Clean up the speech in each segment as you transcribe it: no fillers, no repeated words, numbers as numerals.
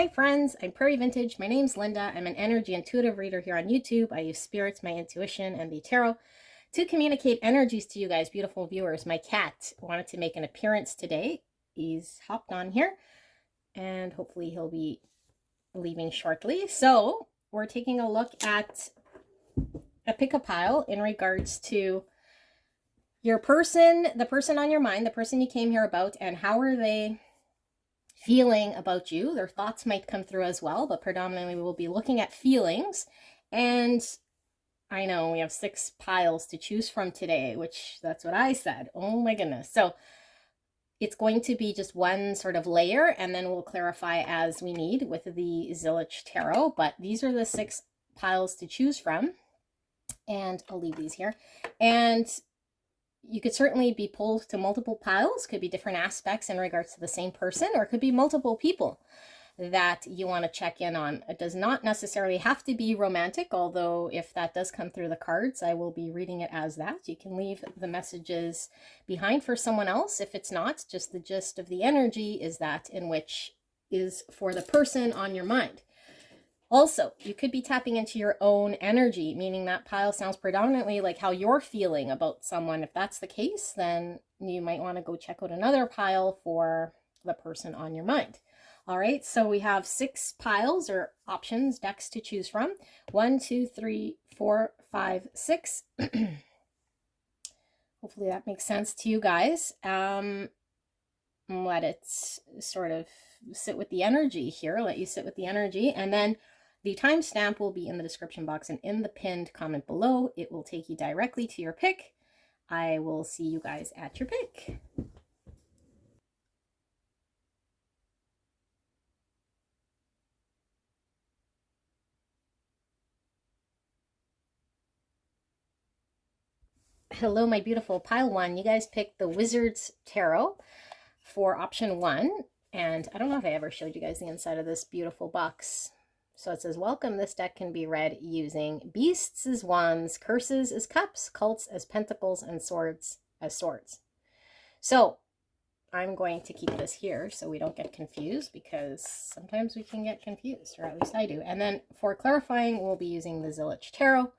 Hi friends, I'm Prairie Vintage. My name's Linda. I'm an energy intuitive reader here on YouTube. I use spirits, my intuition, and the tarot to communicate energies to you guys, beautiful viewers. My cat wanted to make an appearance today. He's hopped on here and hopefully he'll be leaving shortly. So we're taking a look at a pick-a-pile in regards to your person, the person on your mind, the person you came here about, and how are they feeling about you. Their thoughts might come through as well, but predominantly we will be looking at feelings. And I know we have 6 piles to choose from today, which that's what I said. Oh my goodness. So it's going to be just one sort of layer, and then we'll clarify as we need with the Zillich Tarot. But these are the 6 piles to choose from. And I'll leave these here. And you could certainly be pulled to multiple piles, could be different aspects in regards to the same person, or it could be multiple people that you want to check in on. It does not necessarily have to be romantic, although if that does come through the cards, I will be reading it as that. You can leave the messages behind for someone else if it's not. Just the gist of the energy is that in which is for the person on your mind. Also, you could be tapping into your own energy, meaning that pile sounds predominantly like how you're feeling about someone. If that's the case, then you might want to go check out another pile for the person on your mind. All right, so we have 6 piles or options, decks to choose from. 1, 2, 3, 4, 5, 6. Hopefully that makes sense to you guys. Let it sort of sit with the energy here. Let you sit with the energy, and then the timestamp will be in the description box and in the pinned comment below. It will take you directly to your pick. I will see you guys at your pick. Hello, my beautiful pile 1. You guys picked the Wizard's Tarot for option 1. And I don't know if I ever showed you guys the inside of this beautiful box. So it says, welcome. This deck can be read using beasts as wands, curses as cups, cults as pentacles, and swords as swords. So I'm going to keep this here so we don't get confused, because sometimes we can get confused, or at least I do. And then for clarifying, we'll be using the Zillich Tarot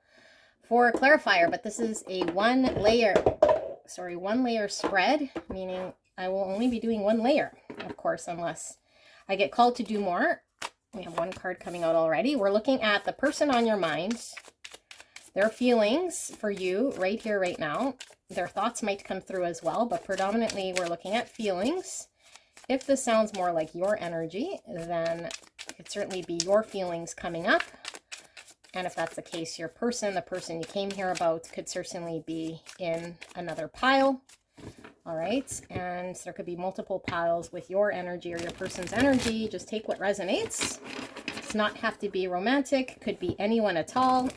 for a clarifier, but this is a one layer spread, meaning I will only be doing 1 layer, of course, unless I get called to do more. We have 1 card coming out already. We're looking at the person on your mind, their feelings for you right here, right now. Their thoughts might come through as well, but predominantly we're looking at feelings. If this sounds more like your energy, then it could certainly be your feelings coming up. And if that's the case, your person, the person you came here about, could certainly be in another pile. All right, and there could be multiple piles with your energy or your person's energy. Just take what resonates. It does not have to be romantic, could be anyone at all.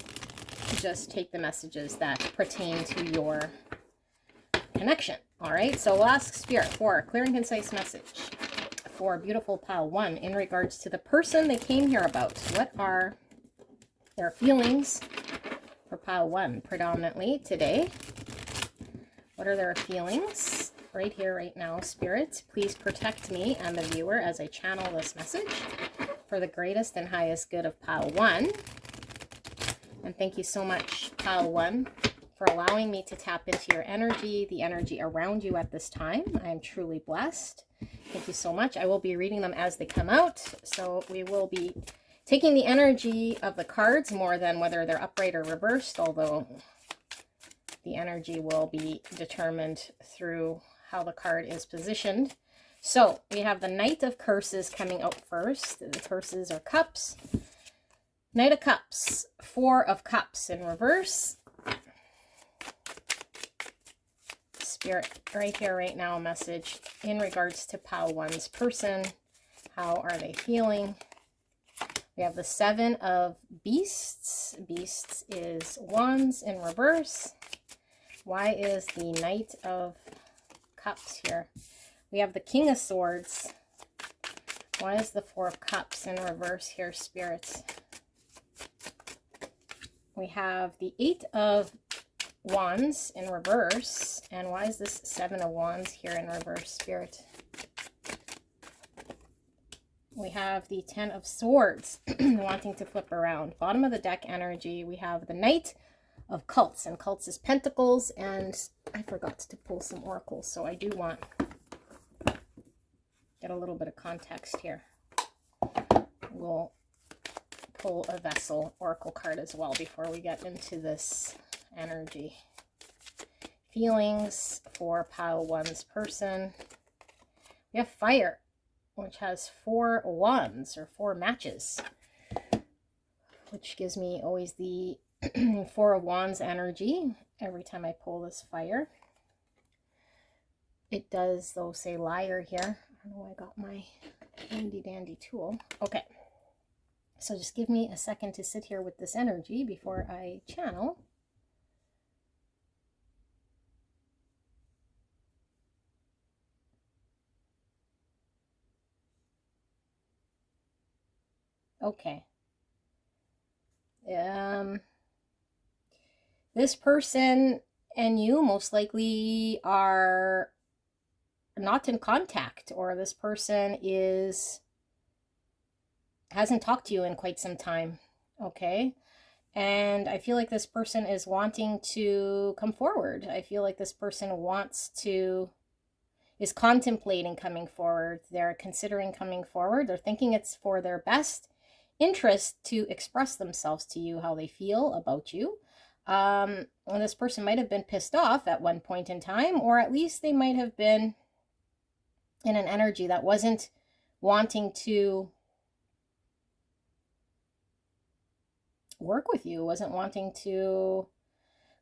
Just take the messages that pertain to your connection. All right, so we'll ask Spirit for a clear and concise message for beautiful pile 1 in regards to the person they came here about. What are their feelings for pile 1 predominantly today? What are their feelings right here, right now, Spirit? Please protect me and the viewer as I channel this message for the greatest and highest good of pile 1. And thank you so much, pile 1, for allowing me to tap into your energy, the energy around you at this time. I am truly blessed. Thank you so much. I will be reading them as they come out. So we will be taking the energy of the cards more than whether they're upright or reversed, although the energy will be determined through how the card is positioned. So we have the Knight of Curses coming out first. The curses are cups. Knight of Cups, 4 of Cups in reverse. Spirit, right here, right now, message in regards to pile 1's person. How are they feeling? We have the 7 of Beasts. Beasts is wands in reverse. Why is the Knight of Cups here? We have the King of Swords. Why is the 4 of Cups in reverse here, Spirits? We have the 8 of Wands in reverse. And why is this 7 of Wands here in reverse, Spirit? we have the Ten of Swords, wanting to flip around. Bottom of the deck energy, we have the Knight of Cults, and Cults is Pentacles, and I forgot to pull some oracles, so I do want to get a little bit of context here. We'll pull a Vessel oracle card as well before we get into this energy. Feelings for pile one's person. We have Fire, which has 4 wands or 4 matches, which gives me always the 4 of Wands energy every time I pull this Fire. It does, though, say Liar here. I don't know, I got my handy dandy tool. Okay, so just give me a second to sit here with this energy before I channel. Okay. This person and you most likely are not in contact, or this person hasn't talked to you in quite some time. Okay. And I feel like this person is wanting to come forward. I feel like this person is contemplating coming forward. They're considering coming forward. They're thinking it's for their best interest to express themselves to you, how they feel about you. And this person might have been pissed off at one point in time, or at least they might have been in an energy that wasn't wanting to work with you, wasn't wanting to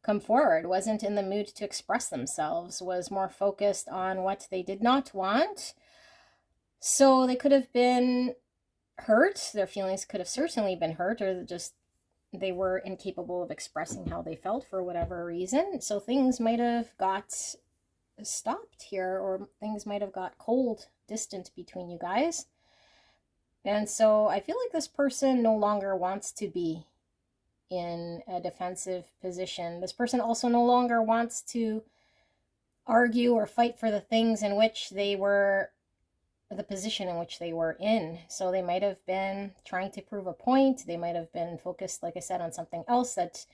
come forward, wasn't in the mood to express themselves, was more focused on what they did not want. So they could have been hurt. Their feelings could have certainly been hurt, or just they were incapable of expressing how they felt for whatever reason. So things might have got stopped here, or things might have got cold, distant between you guys. And so I feel like this person no longer wants to be in a defensive position. This person also no longer wants to argue or fight for the things in which they were, the position in which they were in. So they might have been trying to prove a point. They might have been focused, like I said, on something else that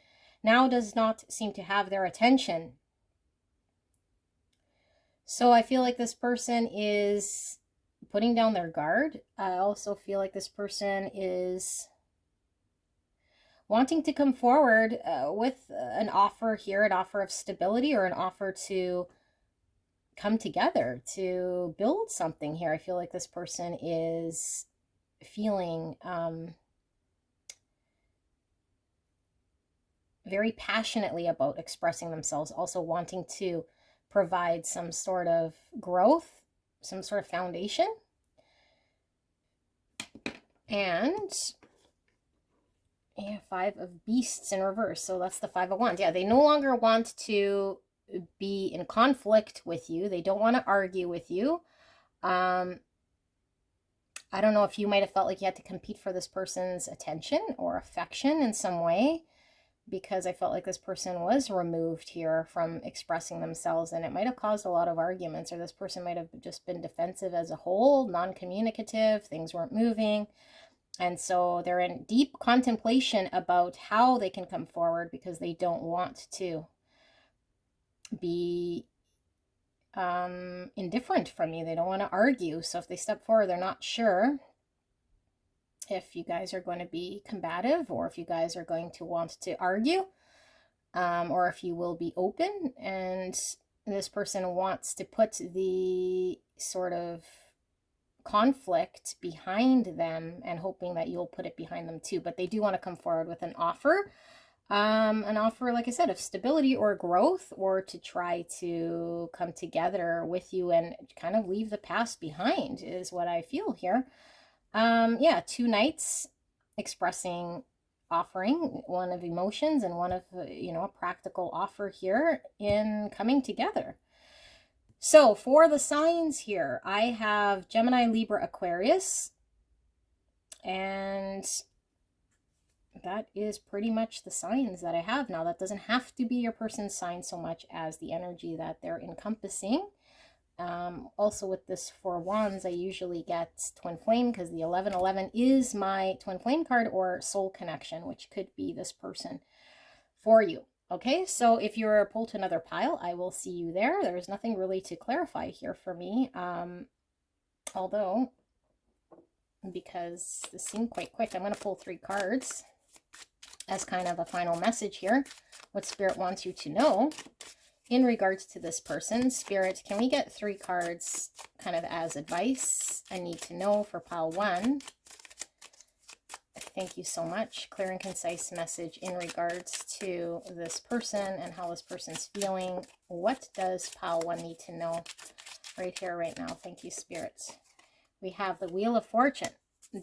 now does not seem to have their attention. So I feel like this person is putting down their guard. I also feel like this person is wanting to come forward with an offer here, an offer of stability, or an offer to come together to build something here. I feel like this person is feeling very passionately about expressing themselves, also wanting to provide some sort of growth, some sort of foundation. And yeah, 5 of Beasts in reverse. So that's the 5 of Wands. Yeah, they no longer want to be in conflict with you. They don't want to argue with you. I don't know if you might have felt like you had to compete for this person's attention or affection in some way, because I felt like this person was removed here from expressing themselves, and it might have caused a lot of arguments, or this person might have just been defensive as a whole, non-communicative, things weren't moving. And so they're in deep contemplation about how they can come forward, because they don't want to be indifferent from you. They don't want to argue. So if they step forward, they're not sure if you guys are going to be combative, or if you guys are going to want to argue, or if you will be open. And this person wants to put the sort of conflict behind them, and hoping that you'll put it behind them too. But they do want to come forward with an offer, like I said, of stability or growth, or to try to come together with you and kind of leave the past behind, is what I feel here. Yeah, 2 knights offering one of emotions and one of, a practical offer here in coming together. So for the signs here, I have Gemini, Libra, Aquarius, and that is pretty much the signs that I have. Now, that doesn't have to be your person's sign so much as the energy that they're encompassing. Also with this Four of Wands, I usually get Twin Flame because the 1111 is my Twin Flame card, or Soul Connection, which could be this person for you. Okay, so if you're pulled to another pile, I will see you there. There's nothing really to clarify here for me. Although, because this seemed quite quick, I'm going to pull 3 cards as kind of a final message here. What Spirit wants you to know in regards to this person. Spirit, can we get 3 cards kind of as advice? I need to know for pile 1. Thank you so much. Clear and concise message in regards to this person and how this person's feeling. What does pile 1 need to know right here, right now? Thank you, Spirit. We have the Wheel of Fortune.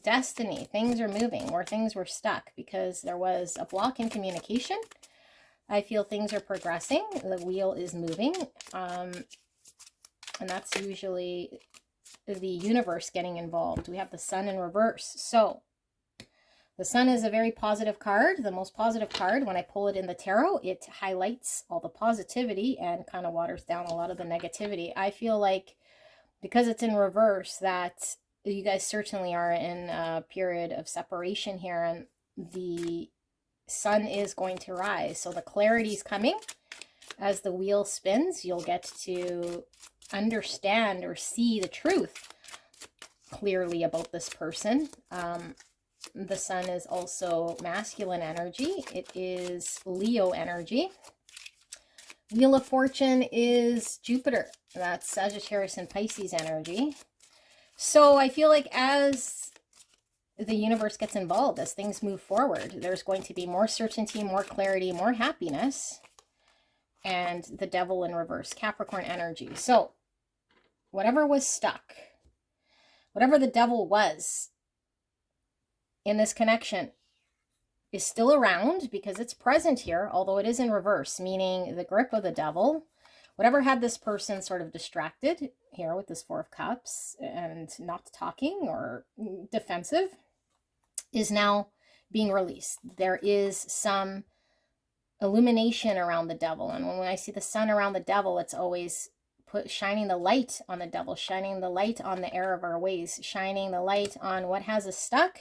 Destiny. Things are moving, or things were stuck because there was a block in communication. I feel things are progressing. The wheel is moving. And that's usually the universe getting involved. We have the Sun in reverse. So the Sun is a very positive card, the most positive card. When I pull it in the tarot, it highlights all the positivity and kind of waters down a lot of the negativity. I feel like because it's in reverse, that you guys certainly are in a period of separation here, and the Sun is going to rise. So the clarity is coming as the wheel spins. You'll get to understand or see the truth clearly about this person. The Sun is also masculine energy. It is Leo energy. Wheel of Fortune is Jupiter. That's Sagittarius and Pisces energy. So I feel like as the universe gets involved, as things move forward, there's going to be more certainty, more clarity, more happiness. And the Devil in reverse, Capricorn energy. So whatever was stuck, whatever the devil was in this connection is still around because it's present here, although it is in reverse, meaning the grip of the devil, whatever had this person sort of distracted here with this Four of Cups and not talking or defensive, is now being released. There is some illumination around the devil. And when I see the Sun around the devil, it's always shining the light on the devil, shining the light on the error of our ways, shining the light on what has us stuck,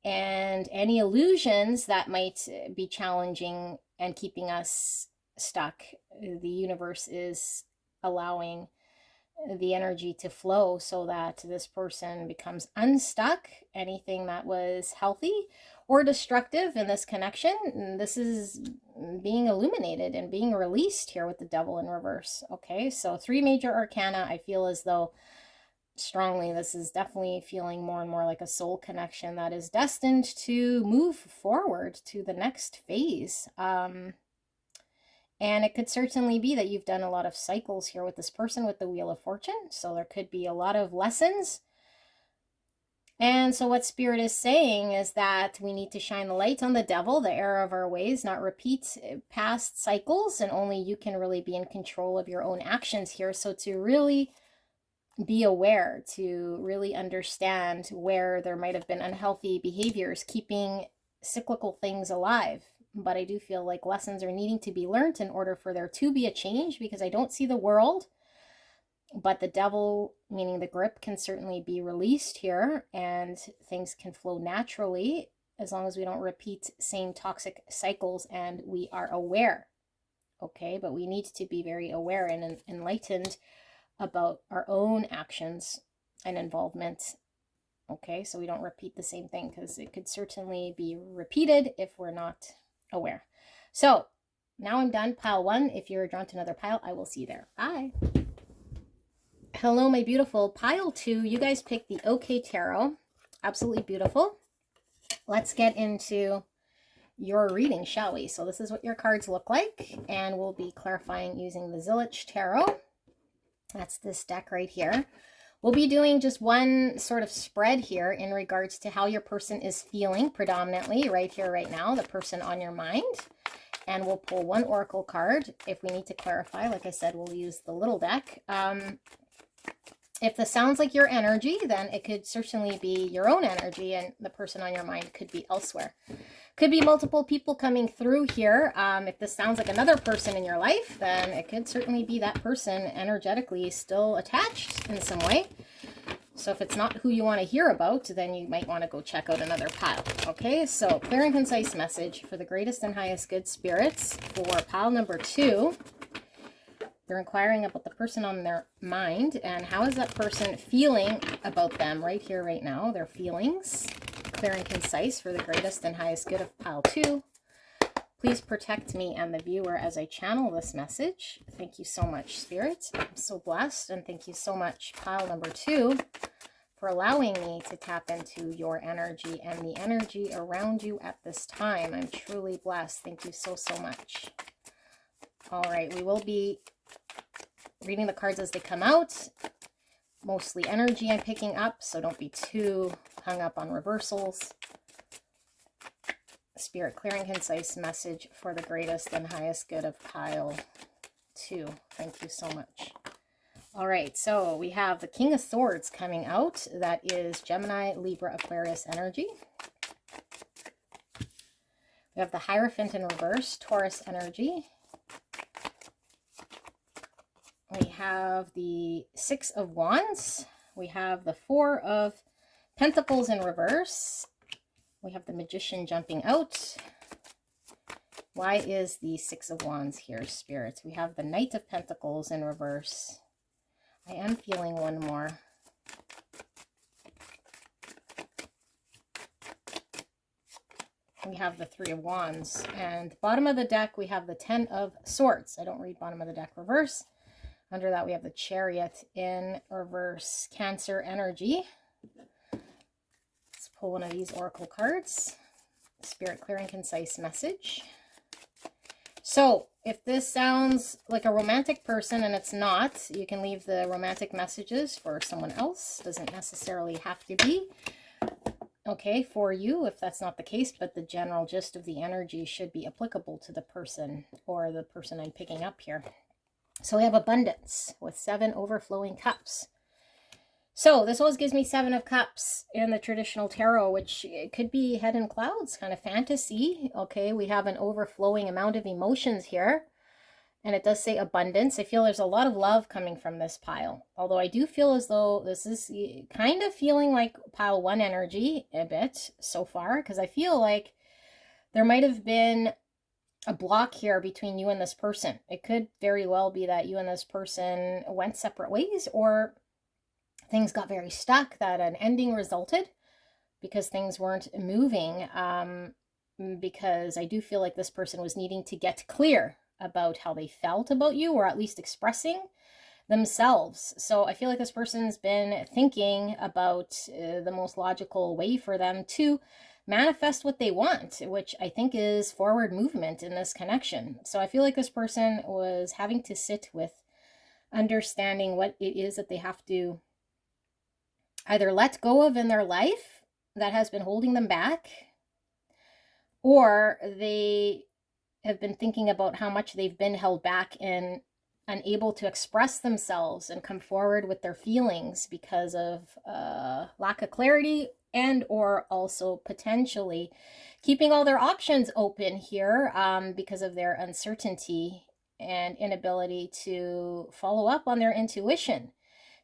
and any illusions that might be challenging and keeping us stuck. The universe is allowing the energy to flow so that this person becomes unstuck. Anything that was healthy or destructive in this connection, this is being illuminated and being released here with the Devil in reverse. Okay, so 3 major arcana. I feel as though strongly this is definitely feeling more and more like a soul connection that is destined to move forward to the next phase. And it could certainly be that you've done a lot of cycles here with this person with the Wheel of Fortune. So there could be a lot of lessons. And so what Spirit is saying is that we need to shine the light on the devil, the error of our ways, not repeat past cycles. And only you can really be in control of your own actions here. So to really be aware, to really understand where there might have been unhealthy behaviors, keeping cyclical things alive. But I do feel like lessons are needing to be learned in order for there to be a change, because I don't see the world. But the devil, meaning the grip, can certainly be released here, and things can flow naturally as long as we don't repeat same toxic cycles and we are aware. Okay, but we need to be very aware and enlightened about our own actions and involvement. Okay, so we don't repeat the same thing, because it could certainly be repeated if we're not aware. So now I'm done. Pile 1. If you're drawn to another pile, I will see you there. Bye. Hello, my beautiful. Pile 2, you guys picked the OK Tarot. Absolutely beautiful. Let's get into your reading, shall we? So this is what your cards look like, and we'll be clarifying using the Zillich Tarot. That's this deck right here. We'll be doing just one sort of spread here in regards to how your person is feeling predominantly right here, right now, the person on your mind. And we'll pull one oracle card. If we need to clarify, like I said, we'll use the little deck. If this sounds like your energy, then it could certainly be your own energy, and the person on your mind could be elsewhere. Could be multiple people coming through here. If this sounds like another person in your life, then it could certainly be that person energetically still attached in some way. So if it's not who you want to hear about, then you might want to go check out another pile. Okay, so clear and concise message for the greatest and highest good spirits for pile number 2. They're inquiring about the person on their mind and how is that person feeling about them right here, right now, their feelings. Clear and concise for the greatest and highest good of pile 2. Please protect me and the viewer as I channel this message. Thank you so much, Spirit. I'm so blessed, and thank you so much, pile number 2, for allowing me to tap into your energy and the energy around you at this time. I'm truly blessed. Thank you so, so much. All right, we will be reading the cards as they come out. Mostly energy I'm picking up, so don't be too hung up on reversals. Spirit, clear and concise message for the greatest and highest good of pile 2. Thank you so much. All right, so we have the King of Swords coming out. That is Gemini, Libra, Aquarius energy. We have the Hierophant in reverse, Taurus energy. We have the 6 of Wands. We have the 4 of Pentacles in reverse. We have the Magician jumping out. Why is the 6 of Wands here, Spirits? We have the Knight of Pentacles in reverse. I am feeling one more. We have the 3 of Wands. And bottom of the deck, we have the 10 of Swords. I don't read bottom of the deck reverse. Under that, we have the Chariot in reverse, Cancer energy. Let's pull one of these oracle cards. Spirit, clear and concise message. So, if this sounds like a romantic person and it's not, you can leave the romantic messages for someone else. Doesn't necessarily have to be, okay, for you if that's not the case, but the general gist of the energy should be applicable to the person or the person I'm picking up here. So we have abundance with 7 overflowing cups. So this always gives me 7 of cups in the traditional tarot, which could be head in clouds, kind of fantasy. Okay, we have an overflowing amount of emotions here. And it does say abundance. I feel there's a lot of love coming from this pile. Although I do feel as though this is kind of feeling like pile 1 energy a bit so far. Because I feel like there might have been a block here between you and this person. It could very well be that you and this person went separate ways, or things got very stuck, that an ending resulted because things weren't moving. Because I do feel like this person was needing to get clear about how they felt about you, or at least expressing themselves. So I feel like this person's been thinking about the most logical way for them to manifest what they want, which I think is forward movement in this connection. So I feel like this person was having to sit with understanding what it is that they have to either let go of in their life that has been holding them back, or they have been thinking about how much they've been held back and unable to express themselves and come forward with their feelings because of lack of clarity, and or also potentially keeping all their options open here because of their uncertainty and inability to follow up on their intuition.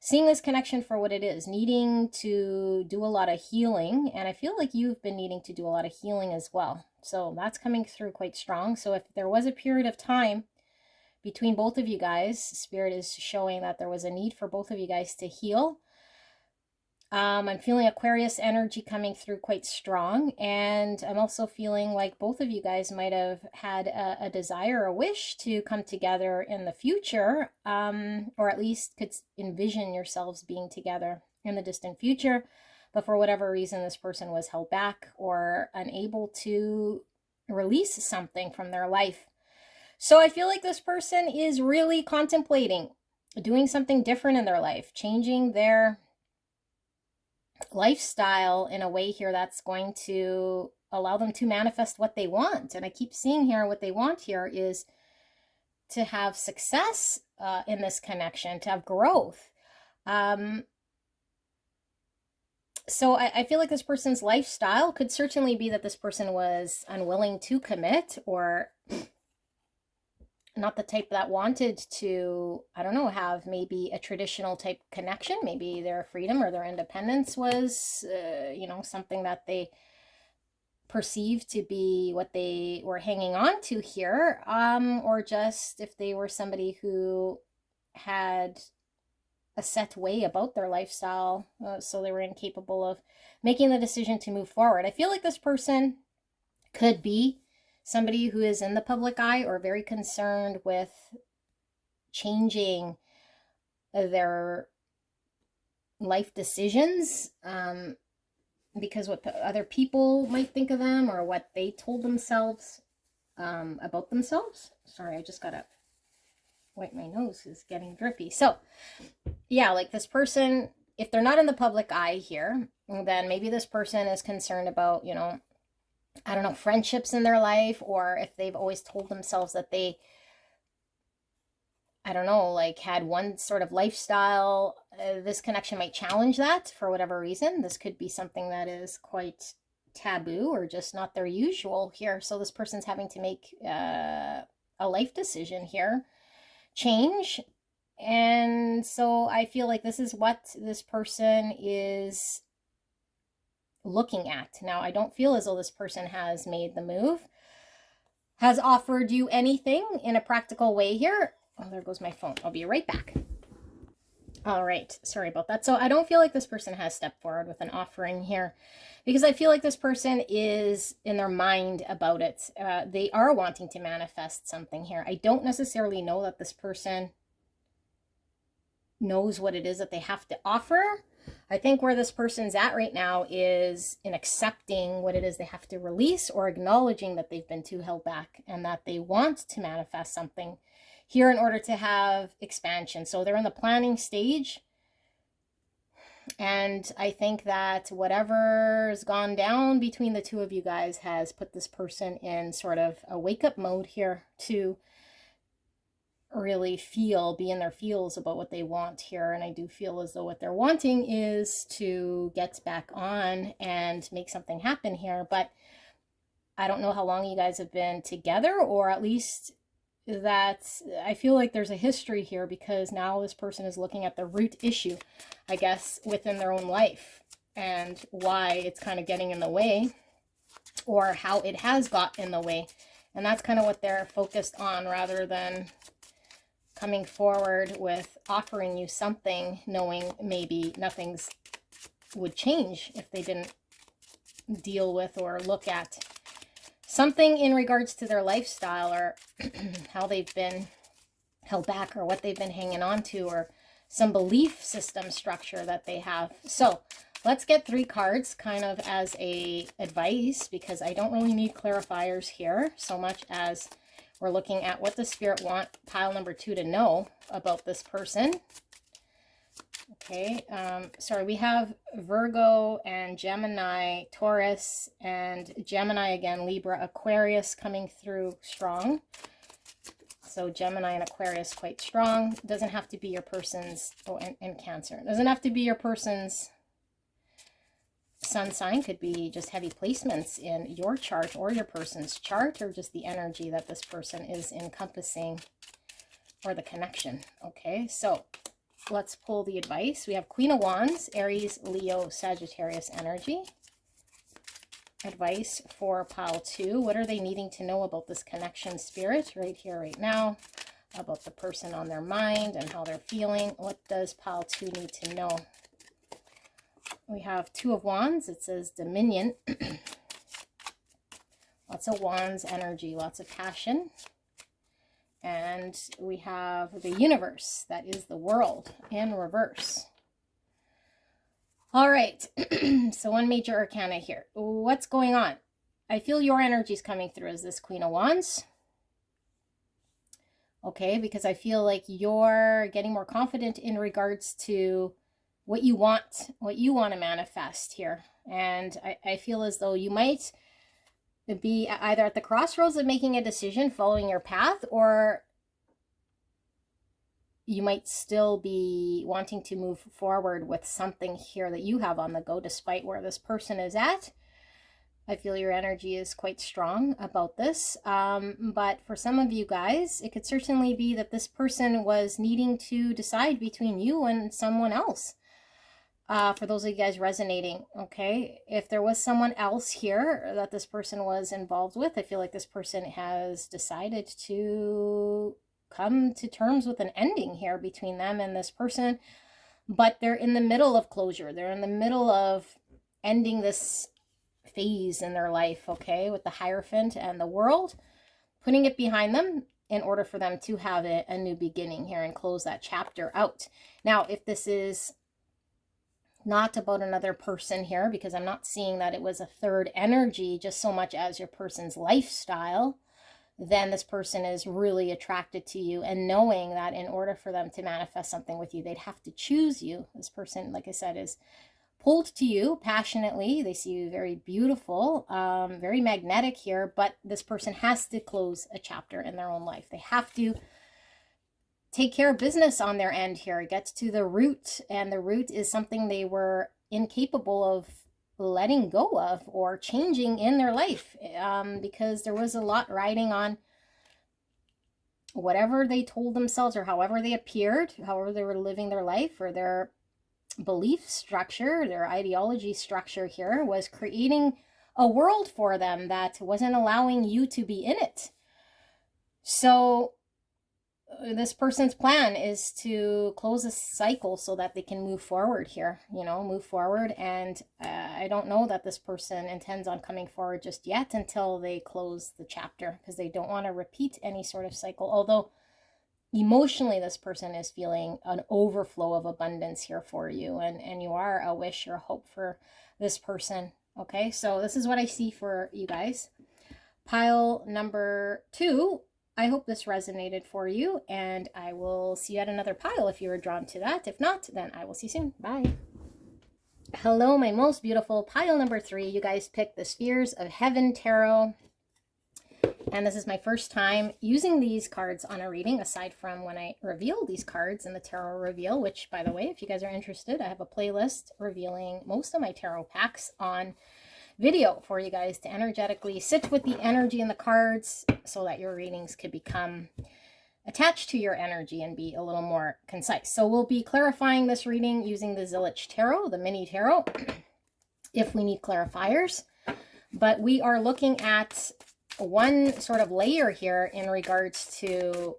Seeing this connection for what it is, needing to do a lot of healing. And I feel like you've been needing to do a lot of healing as well. So that's coming through quite strong. So if there was a period of time between both of you guys, Spirit is showing that there was a need for both of you guys to heal. I'm feeling Aquarius energy coming through quite strong. And I'm also feeling like both of you guys might have had a desire, a wish to come together in the future, or at least could envision yourselves being together in the distant future. But for whatever reason, this person was held back or unable to release something from their life. So I feel like this person is really contemplating doing something different in their life, changing their lifestyle in a way here that's going to allow them to manifest what they want. And I keep seeing here what they want here is to have success in this connection, to have growth. So I feel like this person's lifestyle could certainly be that this person was unwilling to commit, or not the type that wanted to, I don't know, have maybe a traditional type connection. Maybe their freedom or their independence was, something that they perceived to be what they were hanging on to here. Or just if they were somebody who had a set way about their lifestyle, so they were incapable of making the decision to move forward. I feel like this person could be somebody who is in the public eye or very concerned with changing their life decisions, because what other people might think of them or what they told themselves about themselves. Sorry, I just gotta wipe my nose, is getting drippy. So yeah, like this person, if they're not in the public eye here, then maybe this person is concerned about, I don't know, friendships in their life, or if they've always told themselves that they, I don't know, like had one sort of lifestyle, this connection might challenge that for whatever reason. This could be something that is quite taboo or just not their usual here. So this person's having to make a life decision here, change. And so I feel like this is what this person is looking at. Now, I don't feel as though this person has made the move, has offered you anything in a practical way here. Oh, there goes my phone. I'll be right back. All right. Sorry about that. So I don't feel like this person has stepped forward with an offering here, because I feel like this person is in their mind about it. They are wanting to manifest something here. I don't necessarily know that this person knows what it is that they have to offer. I think where this person's at right now is in accepting what it is they have to release, or acknowledging that they've been too held back and that they want to manifest something here in order to have expansion. So they're in the planning stage. And I think that whatever's gone down between the two of you guys has put this person in sort of a wake-up mode here to really be in their feels about what they want here. And I do feel as though what they're wanting is to get back on and make something happen here. But I don't know how long you guys have been together, or at least that I feel like there's a history here, because now this person is looking at the root issue, I guess, within their own life and why it's kind of getting in the way, or how it has got in the way. And that's kind of what they're focused on, rather than coming forward with offering you something, knowing maybe nothing's would change if they didn't deal with or look at something in regards to their lifestyle, or how they've been held back, or what they've been hanging on to, or some belief system structure that they have. So let's get 3 cards kind of as a advice, because I don't really need clarifiers here so much as we're looking at what the spirit want pile number 2 to know about this person. Okay, sorry, we have Virgo and Gemini, Taurus, and Gemini again, Libra, Aquarius coming through strong. So Gemini and Aquarius quite strong. It doesn't have to be your person's, and Cancer. It doesn't have to be your person's sun sign. Could be just heavy placements in your chart or your person's chart, or just the energy that this person is encompassing, or the connection. Okay, so let's pull the advice. We have Queen of Wands, Aries, Leo, Sagittarius energy. Advice for pile 2. What are they needing to know about this connection, spirit, right here, right now? About the person on their mind and how they're feeling. What does pile 2 need to know? We have 2 of Wands. It says Dominion. Lots of Wands energy, lots of passion. And we have the Universe, that is the world, in reverse. All right, so 1 major arcana here. What's going on? I feel your energy is coming through as this Queen of Wands. Okay, because I feel like you're getting more confident in regards to what you want to manifest here. And I feel as though you might be either at the crossroads of making a decision, following your path, or you might still be wanting to move forward with something here that you have on the go, despite where this person is at. I feel your energy is quite strong about this. But for some of you guys, it could certainly be that this person was needing to decide between you and someone else. For those of you guys resonating, okay? If there was someone else here that this person was involved with, I feel like this person has decided to come to terms with an ending here between them and this person. But they're in the middle of closure. They're in the middle of ending this phase in their life, okay, with the Hierophant and the World, putting it behind them in order for them to have a new beginning here and close that chapter out. Now, if this is not about another person here, because I'm not seeing that it was a third energy just so much as your person's lifestyle, then this person is really attracted to you and knowing that in order for them to manifest something with you, they'd have to choose you. This person, like I said, is pulled to you passionately. They see you very beautiful, very magnetic here, but this person has to close a chapter in their own life. They have to take care of business on their end here. It gets to the root, and the root is something they were incapable of letting go of or changing in their life, because there was a lot riding on whatever they told themselves or however they appeared, however they were living their life, or their belief structure, their ideology structure here was creating a world for them that wasn't allowing you to be in it. So this person's plan is to close a cycle so that they can move forward here, move forward. And I don't know that this person intends on coming forward just yet until they close the chapter, because they don't want to repeat any sort of cycle. Although emotionally, this person is feeling an overflow of abundance here for you, and you are a wish or a hope for this person. Okay, so this is what I see for you guys. Pile number 2, I hope this resonated for you, and I will see you at another pile if you were drawn to that. If not, then I will see you soon. Bye. Hello, my most beautiful pile number 3. You guys picked the Spheres of Heaven Tarot. And this is my first time using these cards on a reading, aside from when I reveal these cards in the tarot reveal, which, by the way, if you guys are interested, I have a playlist revealing most of my tarot packs on video for you guys to energetically sit with the energy in the cards so that your readings could become attached to your energy and be a little more concise. So we'll be clarifying this reading using the Zillich Tarot, the mini tarot, if we need clarifiers. But we are looking at one sort of layer here in regards to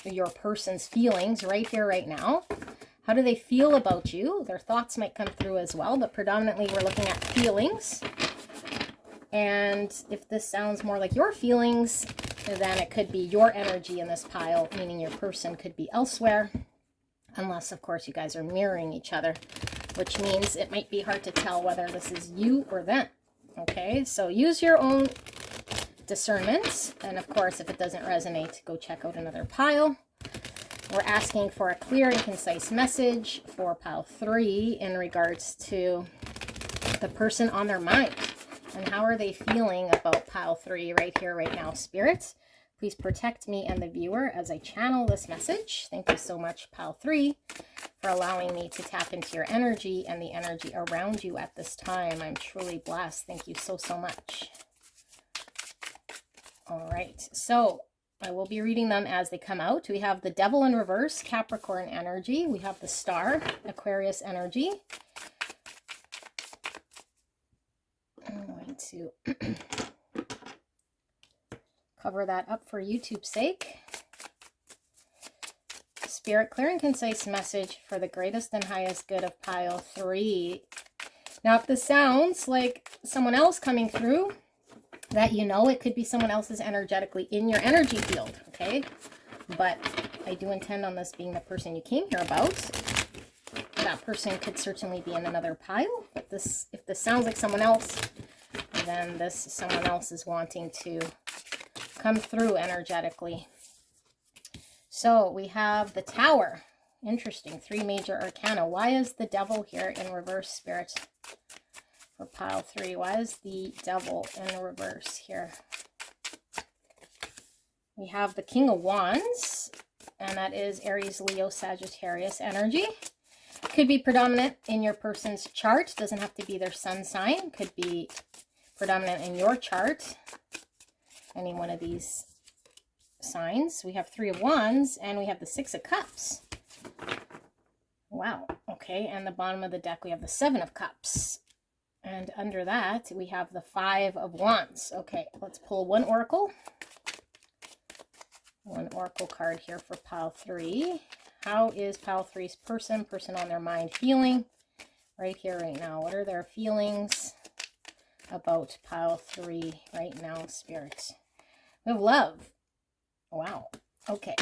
your person's feelings right here, right now. How do they feel about you? Their thoughts might come through as well, but predominantly we're looking at feelings. And if this sounds more like your feelings, then it could be your energy in this pile, meaning your person could be elsewhere, unless, of course, you guys are mirroring each other, which means it might be hard to tell whether this is you or them. Okay, so use your own discernment, and of course, if it doesn't resonate, go check out another pile. We're asking for a clear and concise message for pile 3 in regards to the person on their mind, and how are they feeling about pile 3 right here, right now. Spirits, please protect me and the viewer as I channel this message. Thank you so much, pile 3, for allowing me to tap into your energy and the energy around you at this time. I'm truly blessed. Thank you so, so much. All right, so I will be reading them as they come out. We have the Devil in reverse, Capricorn energy. We have the Star, Aquarius energy. I'm going to cover that up for YouTube's sake. Spirit, clear and concise message for the greatest and highest good of pile 3. Now, if this sounds like someone else coming through, that it could be someone else's energetically in your energy field, okay? But I do intend on this being the person you came here about. That person could certainly be in another pile, but if this sounds like someone else, then this someone else is wanting to come through energetically. So we have the Tower. Interesting. 3 major arcana. Why is the Devil here in reverse, Spirit? For pile 3, why is the Devil in reverse here? We have the King of Wands, and that is Aries, Leo, Sagittarius energy. Could be predominant in your person's chart. Doesn't have to be their sun sign. Could be predominant in your chart. Any one of these signs. We have 3 of Wands, and we have the 6 of Cups. Wow. Okay, and the bottom of the deck, we have the 7 of Cups. And under that, we have the 5 of Wands. Okay, let's pull one oracle. One oracle card here for pile 3. How is pile 3's person on their mind feeling right here, right now? What are their feelings about pile 3 right now, Spirit? We have love. Wow. Okay.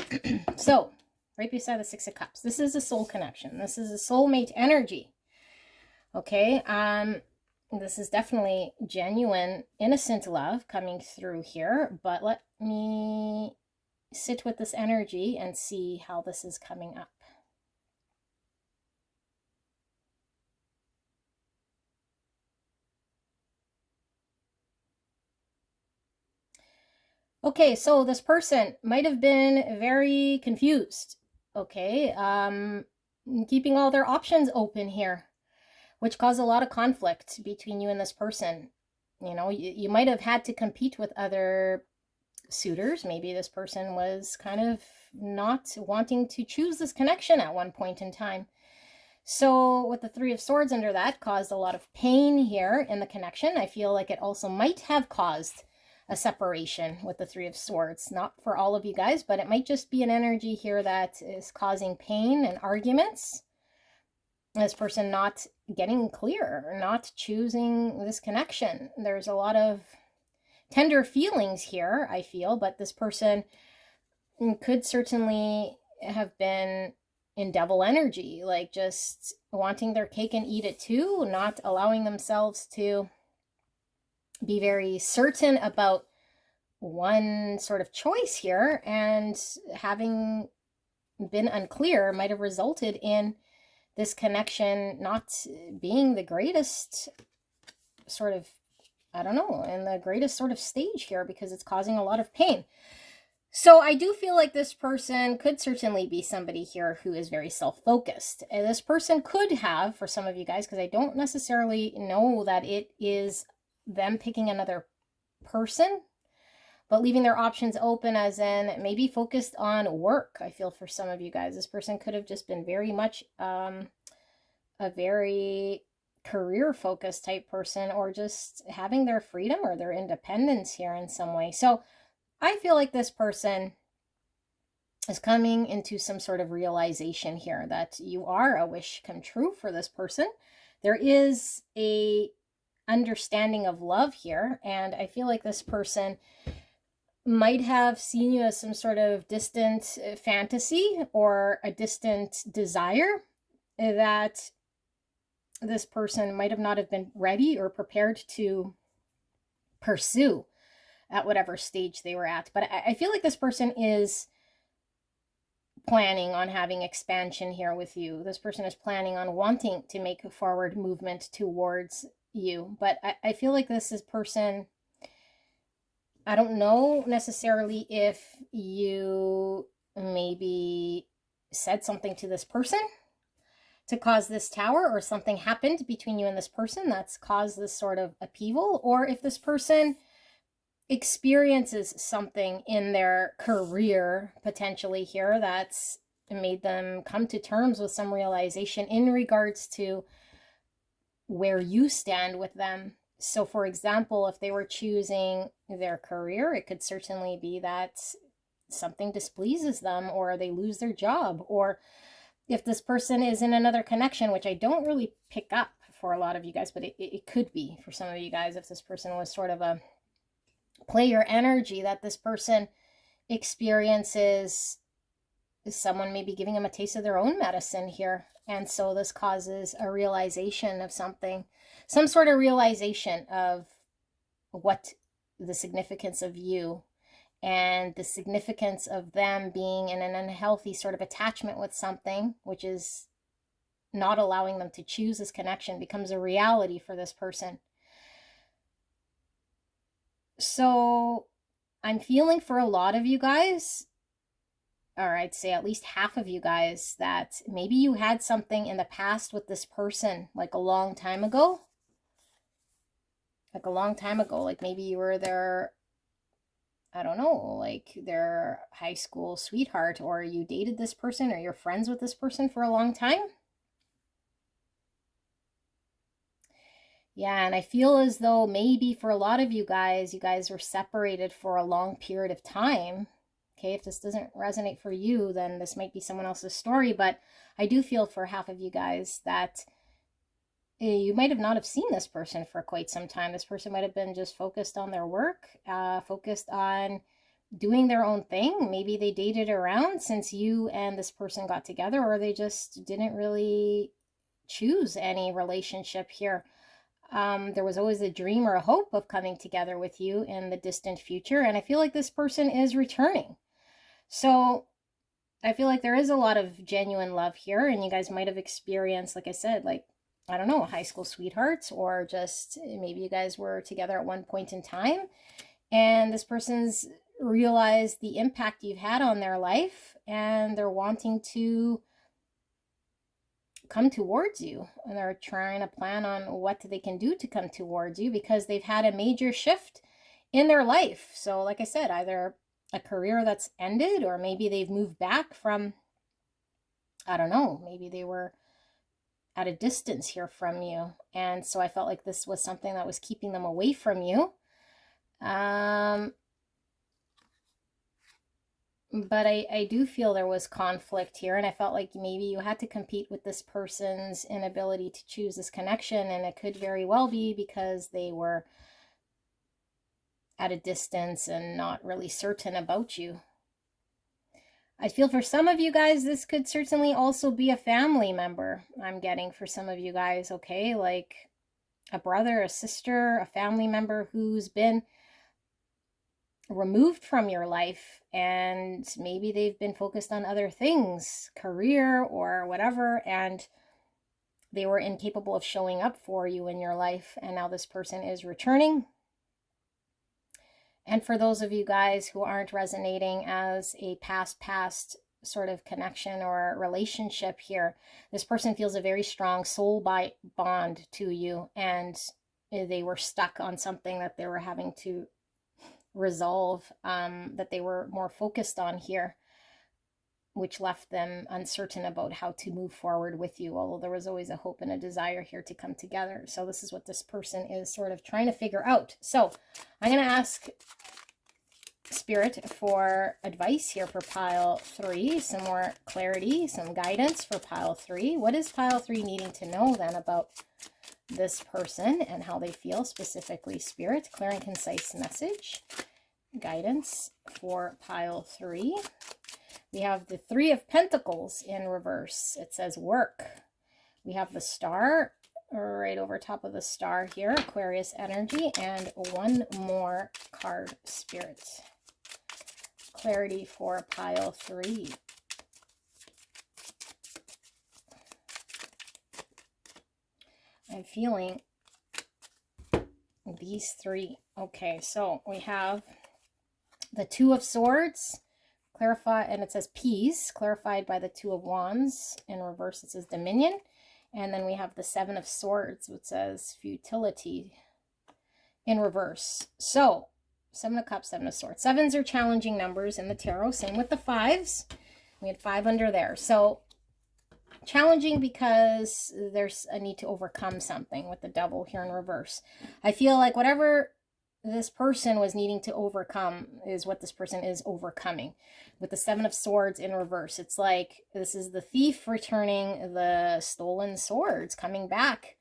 So, right beside the 6 of Cups. This is a soul connection. This is a soulmate energy. Okay. This is definitely genuine, innocent love coming through here. But let me sit with this energy and see how this is coming up. Okay, so this person might have been very confused. Okay, keeping all their options open here, which caused a lot of conflict between you and this person. You know, you might have had to compete with other suitors. Maybe this person was kind of not wanting to choose this connection at one point in time. So with the 3 of Swords under that, caused a lot of pain here in the connection. I feel like it also might have caused a separation with the 3 of Swords. Not for all of you guys, but it might just be an energy here that is causing pain and arguments. This person not getting clear, not choosing this connection. There's a lot of tender feelings here, I feel, but this person could certainly have been in devil energy, like just wanting their cake and eat it too, not allowing themselves to be very certain about one sort of choice here, and having been unclear might have resulted in this connection not being the greatest sort of, I don't know, in the greatest sort of stage here, because it's causing a lot of pain. So I do feel like this person could certainly be somebody here who is very self-focused. And this person could have, for some of you guys, because I don't necessarily know that it is them picking another person, but leaving their options open, as in maybe focused on work. I feel for some of you guys, this person could have just been very much a very career-focused type person, or just having their freedom or their independence here in some way. So I feel like this person is coming into some sort of realization here that you are a wish come true for this person. There is a understanding of love here, and I feel like this person might have seen you as some sort of distant fantasy or a distant desire that this person might have not have been ready or prepared to pursue at whatever stage they were at. But I feel like this person is planning on having expansion here with you. This person is planning on wanting to make a forward movement towards you. But I feel like this is person, I don't know necessarily if you maybe said something to this person to cause this tower, or something happened between you and this person that's caused this sort of upheaval, or if this person experiences something in their career potentially here that's made them come to terms with some realization in regards to where you stand with them. So for example, if they were choosing their career, it could certainly be that something displeases them, or they lose their job, or if this person is in another connection, which I don't really pick up for a lot of you guys, but it could be for some of you guys, if this person was sort of a player energy, that this person experiences someone maybe giving them a taste of their own medicine here. And so this causes a realization of something, some sort of realization of what the significance of you and the significance of them being in an unhealthy sort of attachment with something, which is not allowing them to choose this connection, becomes a reality for this person. So I'm feeling for a lot of you guys, or I'd say at least half of you guys, that maybe you had something in the past with this person, like a long time ago. Like a long time ago, like maybe you were their, I don't know, like their high school sweetheart, or you dated this person, or you're friends with this person for a long time. Yeah, and I feel as though maybe for a lot of you guys were separated for a long period of time. Okay, if this doesn't resonate for you, then this might be someone else's story, but I do feel for half of you guys that you might have not have seen this person for quite some time. This person might have been just focused on their work, focused on doing their own thing. Maybe they dated around since you and this person got together, or they just didn't really choose any relationship here. There was always a dream or a hope of coming together with you in the distant future, and I feel like this person is returning. So I feel like there is a lot of genuine love here, and you guys might have experienced, like I said, like, I don't know, high school sweethearts, or just maybe you guys were together at one point in time, and this person's realized the impact you've had on their life, and they're wanting to come towards you, and they're trying to plan on what they can do to come towards you because they've had a major shift in their life. So like I said, either a career that's ended, or maybe they've moved back from, I don't know, maybe they were at a distance here from you, and so I felt like this was something that was keeping them away from you. But I do feel there was conflict here, and I felt like maybe you had to compete with this person's inability to choose this connection, and it could very well be because they were at a distance and not really certain about you. I feel for some of you guys, this could certainly also be a family member. I'm getting for some of you guys, okay, like a brother, a sister, a family member who's been removed from your life, and maybe they've been focused on other things, career or whatever, and they were incapable of showing up for you in your life, and now this person is returning. And for those of you guys who aren't resonating as a past sort of connection or relationship here, this person feels a very strong soul bond to you, and they were stuck on something that they were having to resolve, that they were more focused on here, which left them uncertain about how to move forward with you, although there was always a hope and a desire here to come together. So this is what this person is sort of trying to figure out. So I'm going to ask Spirit for advice here for pile 3, some more clarity, some guidance for pile 3. What is pile 3 needing to know then about this person and how they feel specifically? Spirit, clear and concise message, guidance for pile 3. We have the 3 of Pentacles in reverse. It says work. We have the star right over top of the star here, Aquarius energy, and one more card, Spirit. Clarity for pile 3. I'm feeling these 3. Okay, so we have the 2 of Swords, clarify, and it says peace, clarified by the 2 of Wands. In reverse, it says dominion. And then we have the 7 of Swords, which says futility in reverse. So 7 of Cups, 7 of Swords. 7s are challenging numbers in the tarot. Same with the 5s. We had 5 under there. So challenging because there's a need to overcome something with the Devil here in reverse. I feel like whatever this person was needing to overcome is what this person is overcoming. With the 7 of Swords in reverse, it's like this is the thief returning the stolen swords, coming back.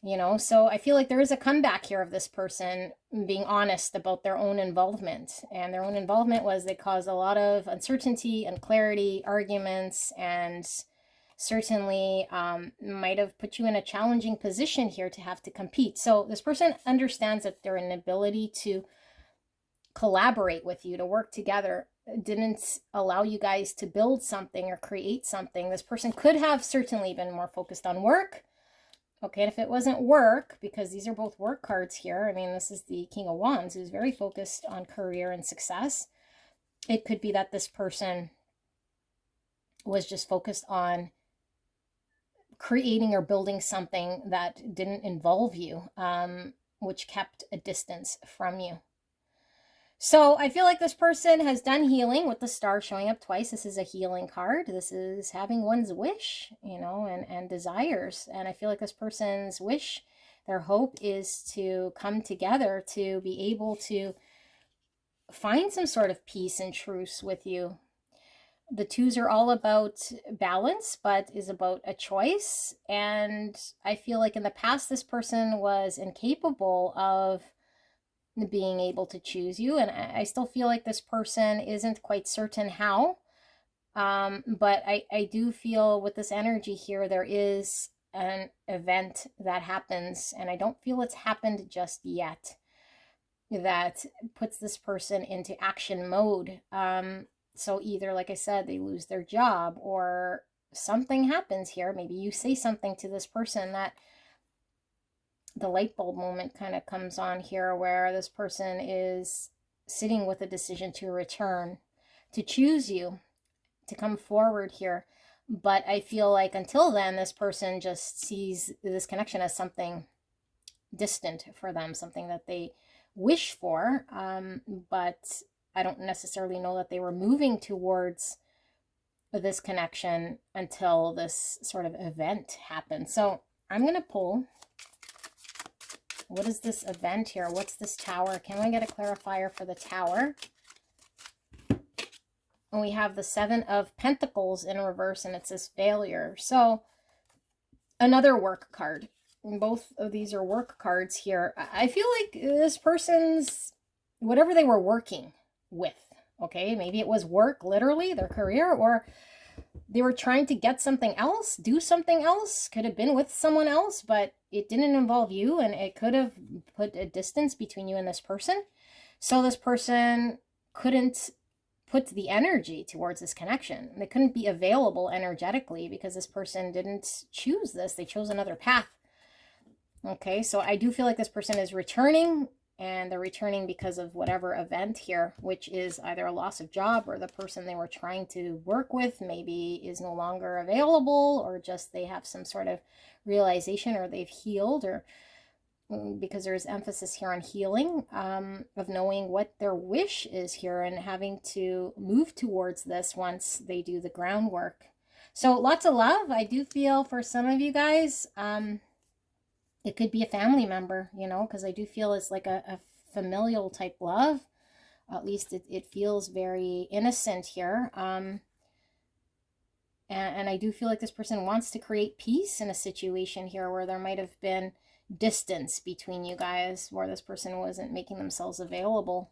You know, so I feel like there is a comeback here of this person being honest about their own involvement. And their own involvement was they caused a lot of uncertainty and clarity, arguments, and certainly might have put you in a challenging position here to have to compete. So this person understands that their inability to collaborate with you, to work together, didn't allow you guys to build something or create something. This person could have certainly been more focused on work. Okay, and if it wasn't work, because these are both work cards here, I mean, this is the King of Wands, who's very focused on career and success. It could be that this person was just focused on creating or building something that didn't involve you, which kept a distance from you. So I feel like this person has done healing with the star showing up twice. This is a healing card. This is having one's wish, you know, and desires. And I feel like this person's wish, their hope is to come together to be able to find some sort of peace and truce with you. The twos are all about balance, but is about a choice. And I feel like in the past, this person was incapable of being able to choose you. And I still feel like this person isn't quite certain how. But I do feel with this energy here, there is an event that happens, and I don't feel it's happened just yet, that puts this person into action mode. So either, like I said, they lose their job or something happens here. Maybe you say something to this person that the light bulb moment kind of comes on here, where this person is sitting with a decision to return, to choose you, to come forward here. But I feel like until then, this person just sees this connection as something distant for them, something that they wish for, but I don't necessarily know that they were moving towards this connection until this sort of event happened. So I'm going to pull, what is this event here? What's this tower? Can we get a clarifier for the tower? And we have the Seven of Pentacles in reverse, and it says failure. So another work card. Both of these are work cards here. I feel like this person's, whatever they were working with, okay, maybe it was work, literally, their career, or they were trying to get something else, do something else, could have been with someone else, but it didn't involve you, and it could have put a distance between you and this person. So this person couldn't put the energy towards this connection. They couldn't be available energetically because this person didn't choose this. They chose another path. Okay, so I do feel like this person is returning, and they're returning because of whatever event here, which is either a loss of job, or the person they were trying to work with maybe is no longer available, or just they have some sort of realization, or they've healed, or because there's emphasis here on healing, of knowing what their wish is here and having to move towards this once they do the groundwork. So lots of love. I do feel for some of you guys, it could be a family member, you know, because I do feel it's like a familial type love. At least it feels very innocent here. And I do feel like this person wants to create peace in a situation here where there might have been distance between you guys, where this person wasn't making themselves available,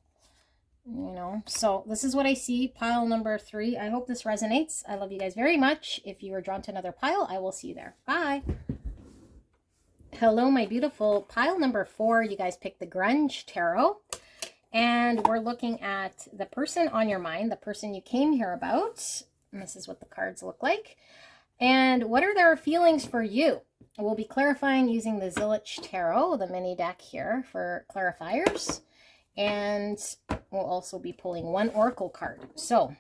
you know. So this is what I see, pile number 3. I hope this resonates. I love you guys very much. If you are drawn to another pile, I will see you there. Bye. Hello, my beautiful pile number 4. You guys picked the Grunge Tarot, and we're looking at the person on your mind, the person you came here about. And this is what the cards look like. And what are their feelings for you? We'll be clarifying using the Zillich Tarot, the mini deck here for clarifiers. And we'll also be pulling one oracle card. So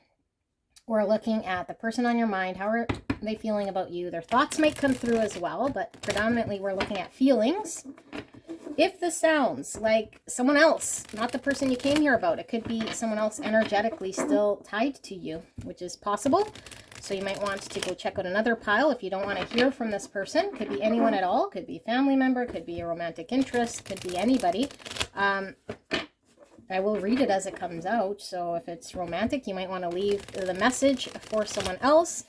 we're looking at the person on your mind. How are they feeling about you? Their thoughts might come through as well, but predominantly we're looking at feelings. If this sounds like someone else, not the person you came here about, it could be someone else energetically still tied to you, which is possible. So you might want to go check out another pile if you don't want to hear from this person. Could be anyone at all. Could be a family member. Could be a romantic interest. Could be anybody. I will read it as it comes out. So if it's romantic, you might want to leave the message for someone else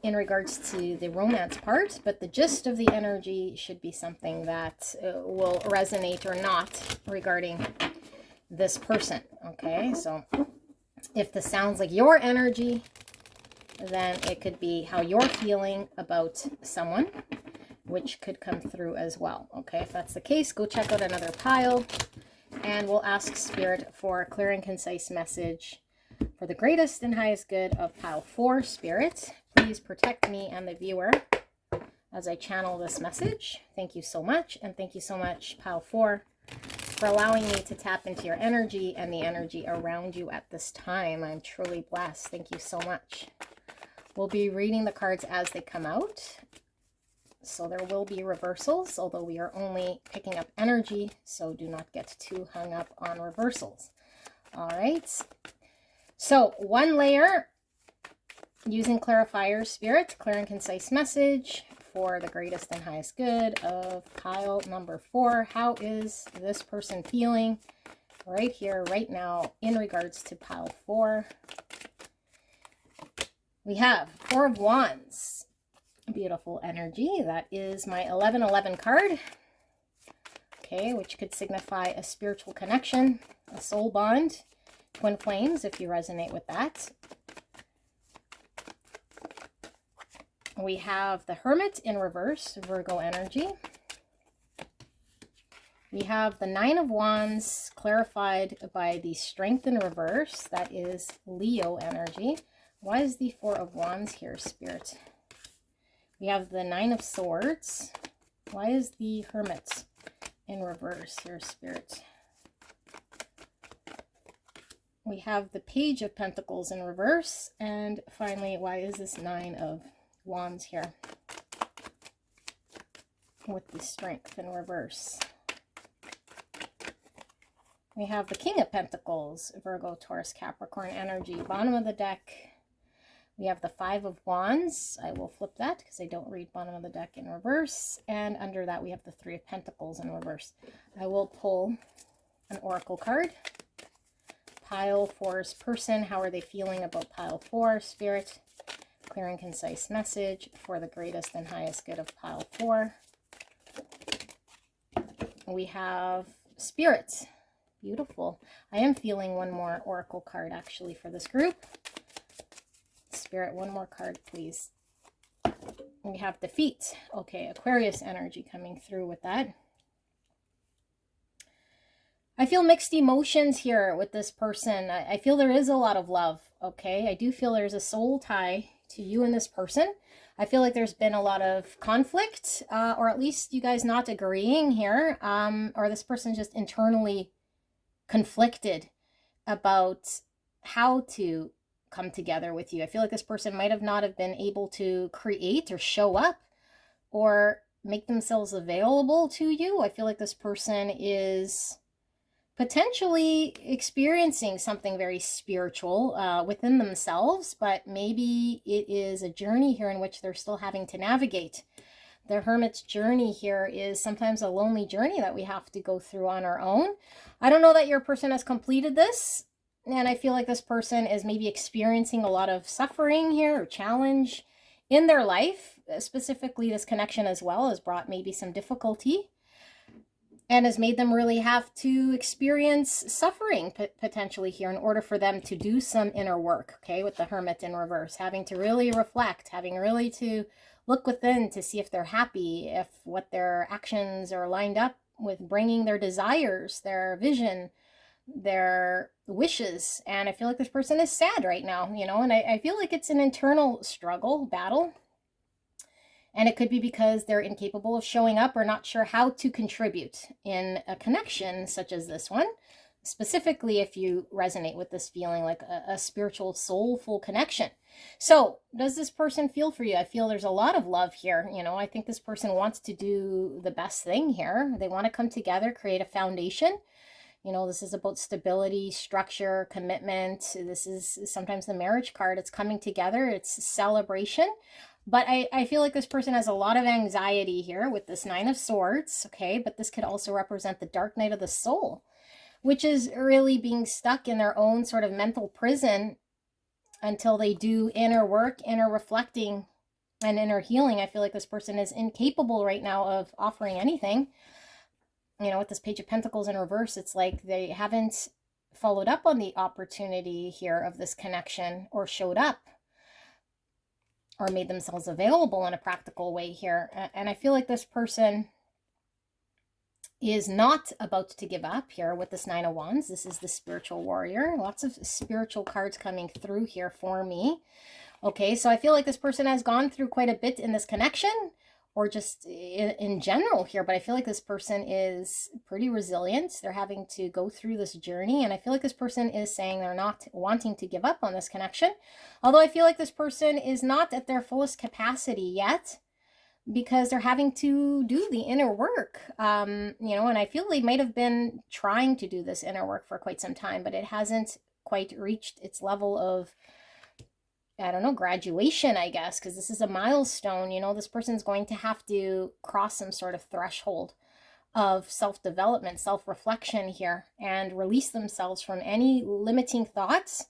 in regards to the romance part. But the gist of the energy should be something that will resonate or not regarding this person. Okay, so if this sounds like your energy, then it could be how you're feeling about someone, which could come through as well. Okay, if that's the case, go check out another pile, and we'll ask Spirit for a clear and concise message for the greatest and highest good of pile 4. Spirit, please protect me and the viewer as I channel this message. Thank you so much, and thank you so much, pile 4, for allowing me to tap into your energy and the energy around you at this time. I'm truly blessed. Thank you so much. We'll be reading the cards as they come out. So there will be reversals, although we are only picking up energy, so do not get too hung up on reversals. All right. So one layer, using clarifier spirit, clear and concise message for the greatest and highest good of pile number 4. How is this person feeling right here, right now, in regards to pile 4? We have 4 of Wands. Beautiful energy. That is my 1111 card. Okay, which could signify a spiritual connection, a soul bond, twin flames, if you resonate with that. We have the Hermit in reverse, Virgo energy. We have the 9 of Wands clarified by the Strength in reverse. That is Leo energy. Why is the 4 of Wands here, Spirit? We have the 9 of Swords. Why is the Hermit in reverse here, Spirit? We have the Page of Pentacles in reverse. And finally, why is this 9 of Wands here with the Strength in reverse? We have the King of Pentacles, Virgo, Taurus, Capricorn energy. Bottom of the deck, we have the 5 of Wands. I will flip that because I don't read bottom of the deck in reverse. And under that, we have the 3 of Pentacles in reverse. I will pull an oracle card. Pile 4's person. How are they feeling about pile 4? Spirit, clear and concise message for the greatest and highest good of pile 4. We have Spirit. Beautiful. I am feeling one more oracle card actually for this group. Spirit, one more card, please. We have Defeat. Okay, Aquarius energy coming through with that. I feel mixed emotions here with this person. I feel there is a lot of love, okay? I do feel there's a soul tie to you and this person. I feel like there's been a lot of conflict, or at least you guys not agreeing here, or this person just internally conflicted about how to come together with you. I feel like this person might have not have been able to create or show up or make themselves available to you. I feel like this person is potentially experiencing something very spiritual within themselves, but maybe it is a journey here in which they're still having to navigate. The Hermit's journey here is sometimes a lonely journey that we have to go through on our own. I don't know that your person has completed this, and I feel like this person is maybe experiencing a lot of suffering here or challenge in their life. Specifically, this connection as well has brought maybe some difficulty and has made them really have to experience suffering potentially here in order for them to do some inner work, okay, with the Hermit in reverse, having to really reflect, having really to look within to see if they're happy, if what their actions are lined up with bringing their desires, their vision, their wishes. And I feel like this person is sad right now, you know, and I feel like it's an internal struggle, battle. And it could be because they're incapable of showing up or not sure how to contribute in a connection such as this one. Specifically, if you resonate with this feeling like a spiritual, soulful connection. So, does this person feel for you? I feel there's a lot of love here. You know, I think this person wants to do the best thing here. They want to come together, create a foundation. You know, this is about stability, structure, commitment. This is sometimes the marriage card. It's coming together. It's celebration. But I feel like this person has a lot of anxiety here with this 9 of Swords, okay? But this could also represent the dark night of the soul, which is really being stuck in their own sort of mental prison until they do inner work, inner reflecting, and inner healing. I feel like this person is incapable right now of offering anything. You know, with this Page of Pentacles in reverse, it's like they haven't followed up on the opportunity here of this connection or showed up or made themselves available in a practical way here. And I feel like this person is not about to give up here with this 9 of Wands. This is the spiritual warrior. Lots of spiritual cards coming through here for me. Okay, so I feel like this person has gone through quite a bit in this connection, or just in general here, but I feel like this person is pretty resilient. They're having to go through this journey, and I feel like this person is saying they're not wanting to give up on this connection. Although I feel like this person is not at their fullest capacity yet, because they're having to do the inner work, you know, and I feel they might have been trying to do this inner work for quite some time, but it hasn't quite reached its level of, I don't know, graduation, I guess, because this is a milestone. You know, this person's going to have to cross some sort of threshold of self-development, self-reflection here, and release themselves from any limiting thoughts.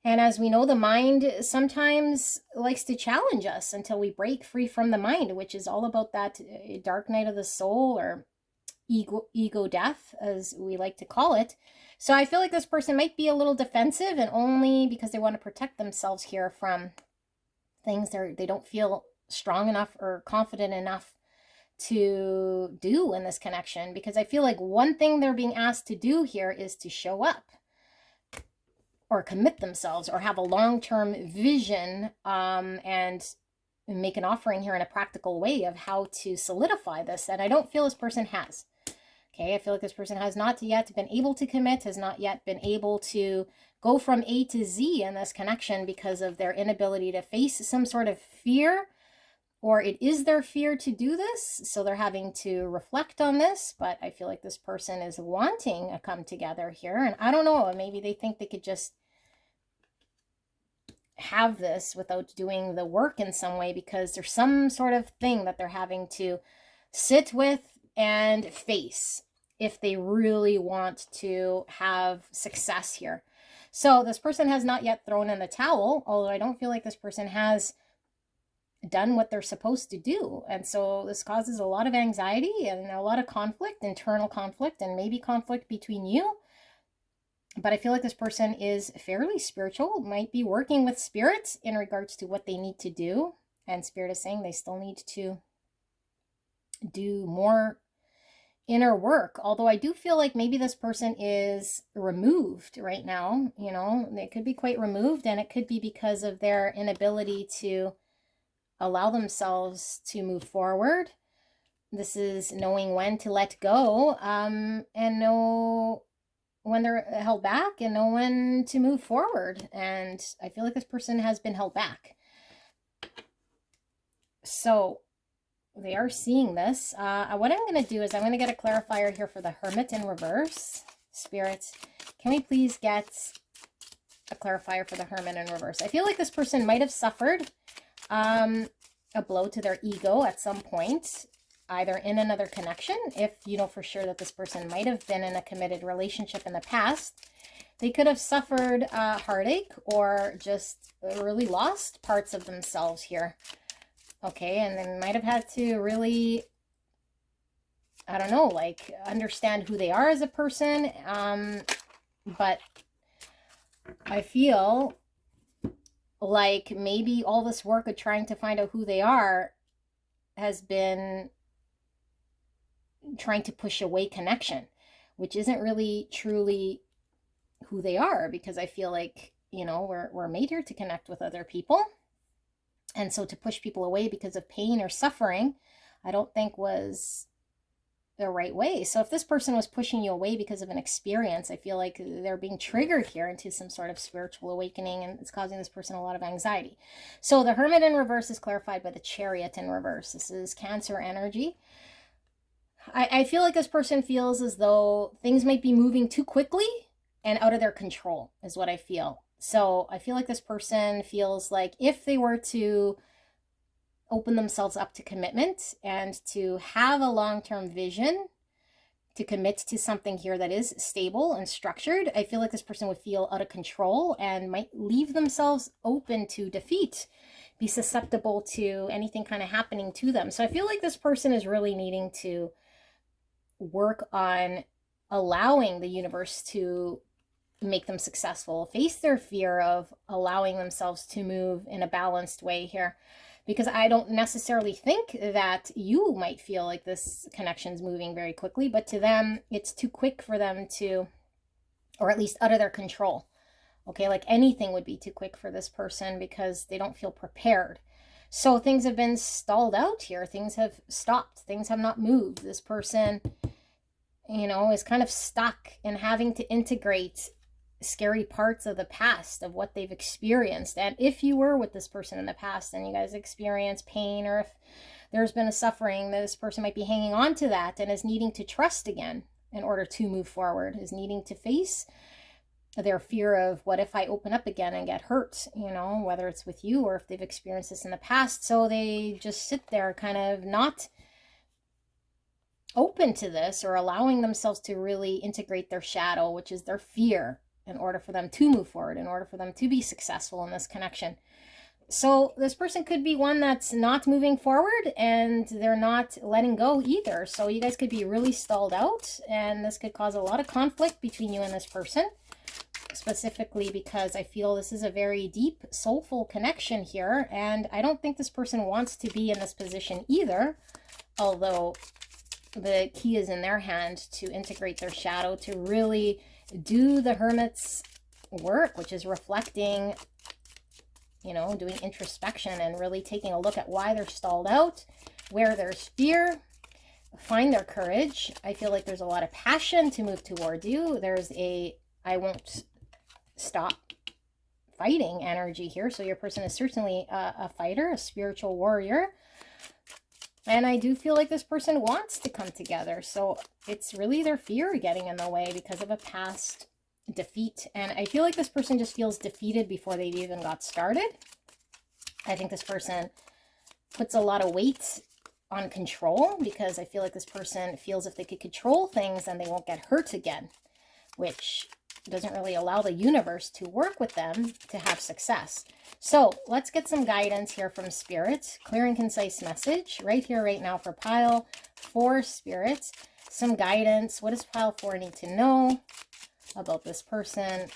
And as we know, the mind sometimes likes to challenge us until we break free from the mind, which is all about that dark night of the soul, or ego death, as we like to call it. So I feel like this person might be a little defensive, and only because they want to protect themselves here from things they don't feel strong enough or confident enough to do in this connection. Because I feel like one thing they're being asked to do here is to show up, or commit themselves, or have a long-term vision, and make an offering here in a practical way of how to solidify this. And I don't feel this person has. Okay, I feel like this person has not yet been able to commit, has not yet been able to go from A to Z in this connection because of their inability to face some sort of fear, or it is their fear to do this, so they're having to reflect on this. But I feel like this person is wanting a come together here, and I don't know, maybe they think they could just have this without doing the work in some way, because there's some sort of thing that they're having to sit with and face if they really want to have success here. So this person has not yet thrown in the towel, although I don't feel like this person has done what they're supposed to do. And so this causes a lot of anxiety and a lot of conflict, internal conflict, and maybe conflict between you. But I feel like this person is fairly spiritual, might be working with spirit in regards to what they need to do. And spirit is saying they still need to do more inner work. Although I do feel like maybe this person is removed right now. You know, they could be quite removed, and it could be because of their inability to allow themselves to move forward. This is knowing when to let go, and know when they're held back, and know when to move forward. And I feel like this person has been held back. So they are seeing this. What I'm going to do is I'm going to get a clarifier here for the Hermit in reverse. Spirit, can we please get a clarifier for the Hermit in reverse? I feel like this person might have suffered a blow to their ego at some point, either in another connection, if you know for sure that this person might have been in a committed relationship in the past. They could have suffered heartache, or just really lost parts of themselves here. Okay, and they might have had to really, I don't know, like understand who they are as a person. But I feel like maybe all this work of trying to find out who they are has been trying to push away connection, which isn't really truly who they are, because I feel like, you know, we're made here to connect with other people. And so to push people away because of pain or suffering, I don't think was the right way. So if this person was pushing you away because of an experience, I feel like they're being triggered here into some sort of spiritual awakening, and it's causing this person a lot of anxiety. So the Hermit in reverse is clarified by the Chariot in reverse. This is Cancer energy. I feel like this person feels as though things might be moving too quickly and out of their control, is what I feel. So I feel like this person feels like if they were to open themselves up to commitment and to have a long-term vision, to commit to something here that is stable and structured, I feel like this person would feel out of control and might leave themselves open to defeat, be susceptible to anything kind of happening to them. So I feel like this person is really needing to work on allowing the universe to make them successful, face their fear of allowing themselves to move in a balanced way here. Because I don't necessarily think that you might feel like this connection's moving very quickly, but to them, it's too quick for them to, or at least out of their control. Okay, like anything would be too quick for this person because they don't feel prepared. So things have been stalled out here. Things have stopped. Things have not moved. This person, you know, is kind of stuck in having to integrate scary parts of the past of what they've experienced. And if you were with this person in the past and you guys experienced pain, or if there's been a suffering, this person might be hanging on to that and is needing to trust again in order to move forward, is needing to face their fear of, what if I open up again and get hurt, you know, whether it's with you or if they've experienced this in the past. So they just sit there kind of not open to this or allowing themselves to really integrate their shadow, which is their fear, in order for them to move forward, in order for them to be successful in this connection. So this person could be one that's not moving forward and they're not letting go either. So you guys could be really stalled out, and this could cause a lot of conflict between you and this person, specifically because I feel this is a very deep, soulful connection here. And I don't think this person wants to be in this position either, although the key is in their hand to integrate their shadow, to really do the Hermit's work, which is reflecting, you know, doing introspection and really taking a look at why they're stalled out, where there's fear, find their courage. I feel like there's a lot of passion to move toward you. There's a I won't stop fighting energy here. So your person is certainly a fighter, a spiritual warrior. And I do feel like this person wants to come together. So it's really their fear getting in the way because of a past defeat. And I feel like this person just feels defeated before they've even got started. I think this person puts a lot of weight on control, because I feel like this person feels if they could control things, then they won't get hurt again, which doesn't really allow the universe to work with them to have success. So let's get some guidance here from Spirit. Clear and concise message right here, right now for Pile 4, Spirit. Some guidance. What does Pile 4 need to know about this person,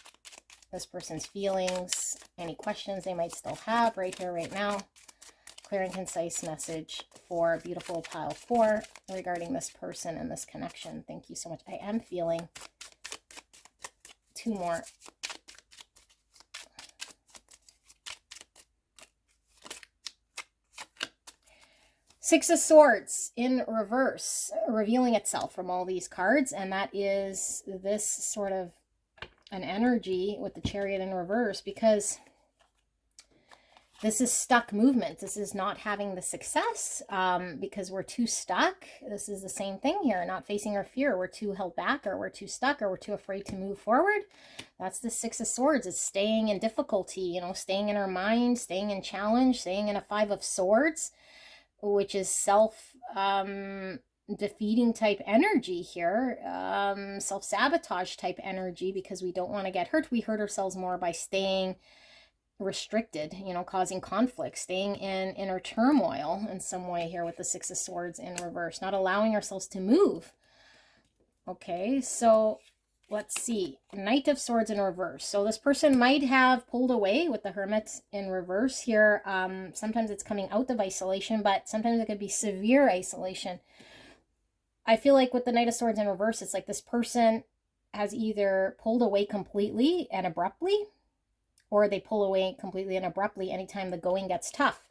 this person's feelings, any questions they might still have right here, right now? Clear and concise message for beautiful Pile 4 regarding this person and this connection. Thank you so much. I am feeling 2 more. Six of Swords in reverse, revealing itself from all these cards. And that is this sort of an energy with the Chariot in reverse, because this is stuck movement. This is not having the success because we're too stuck. This is the same thing here, not facing our fear. We're too held back, or we're too stuck, or we're too afraid to move forward. That's the Six of Swords. It's staying in difficulty, you know, staying in our mind, staying in challenge, staying in a Five of Swords, which is self-defeating type energy here, self-sabotage type energy, because we don't want to get hurt. We hurt ourselves more by staying restricted, you know, causing conflict, staying in inner turmoil in some way here with the Six of Swords in reverse, not allowing ourselves to move. Okay, so let's see. Knight of Swords in reverse. So this person might have pulled away with the Hermit in reverse here. Sometimes it's coming out of isolation, but sometimes it could be severe isolation. I feel like with the Knight of Swords in reverse, it's like this person has either pulled away completely and abruptly, or they pull away completely and abruptly anytime the going gets tough.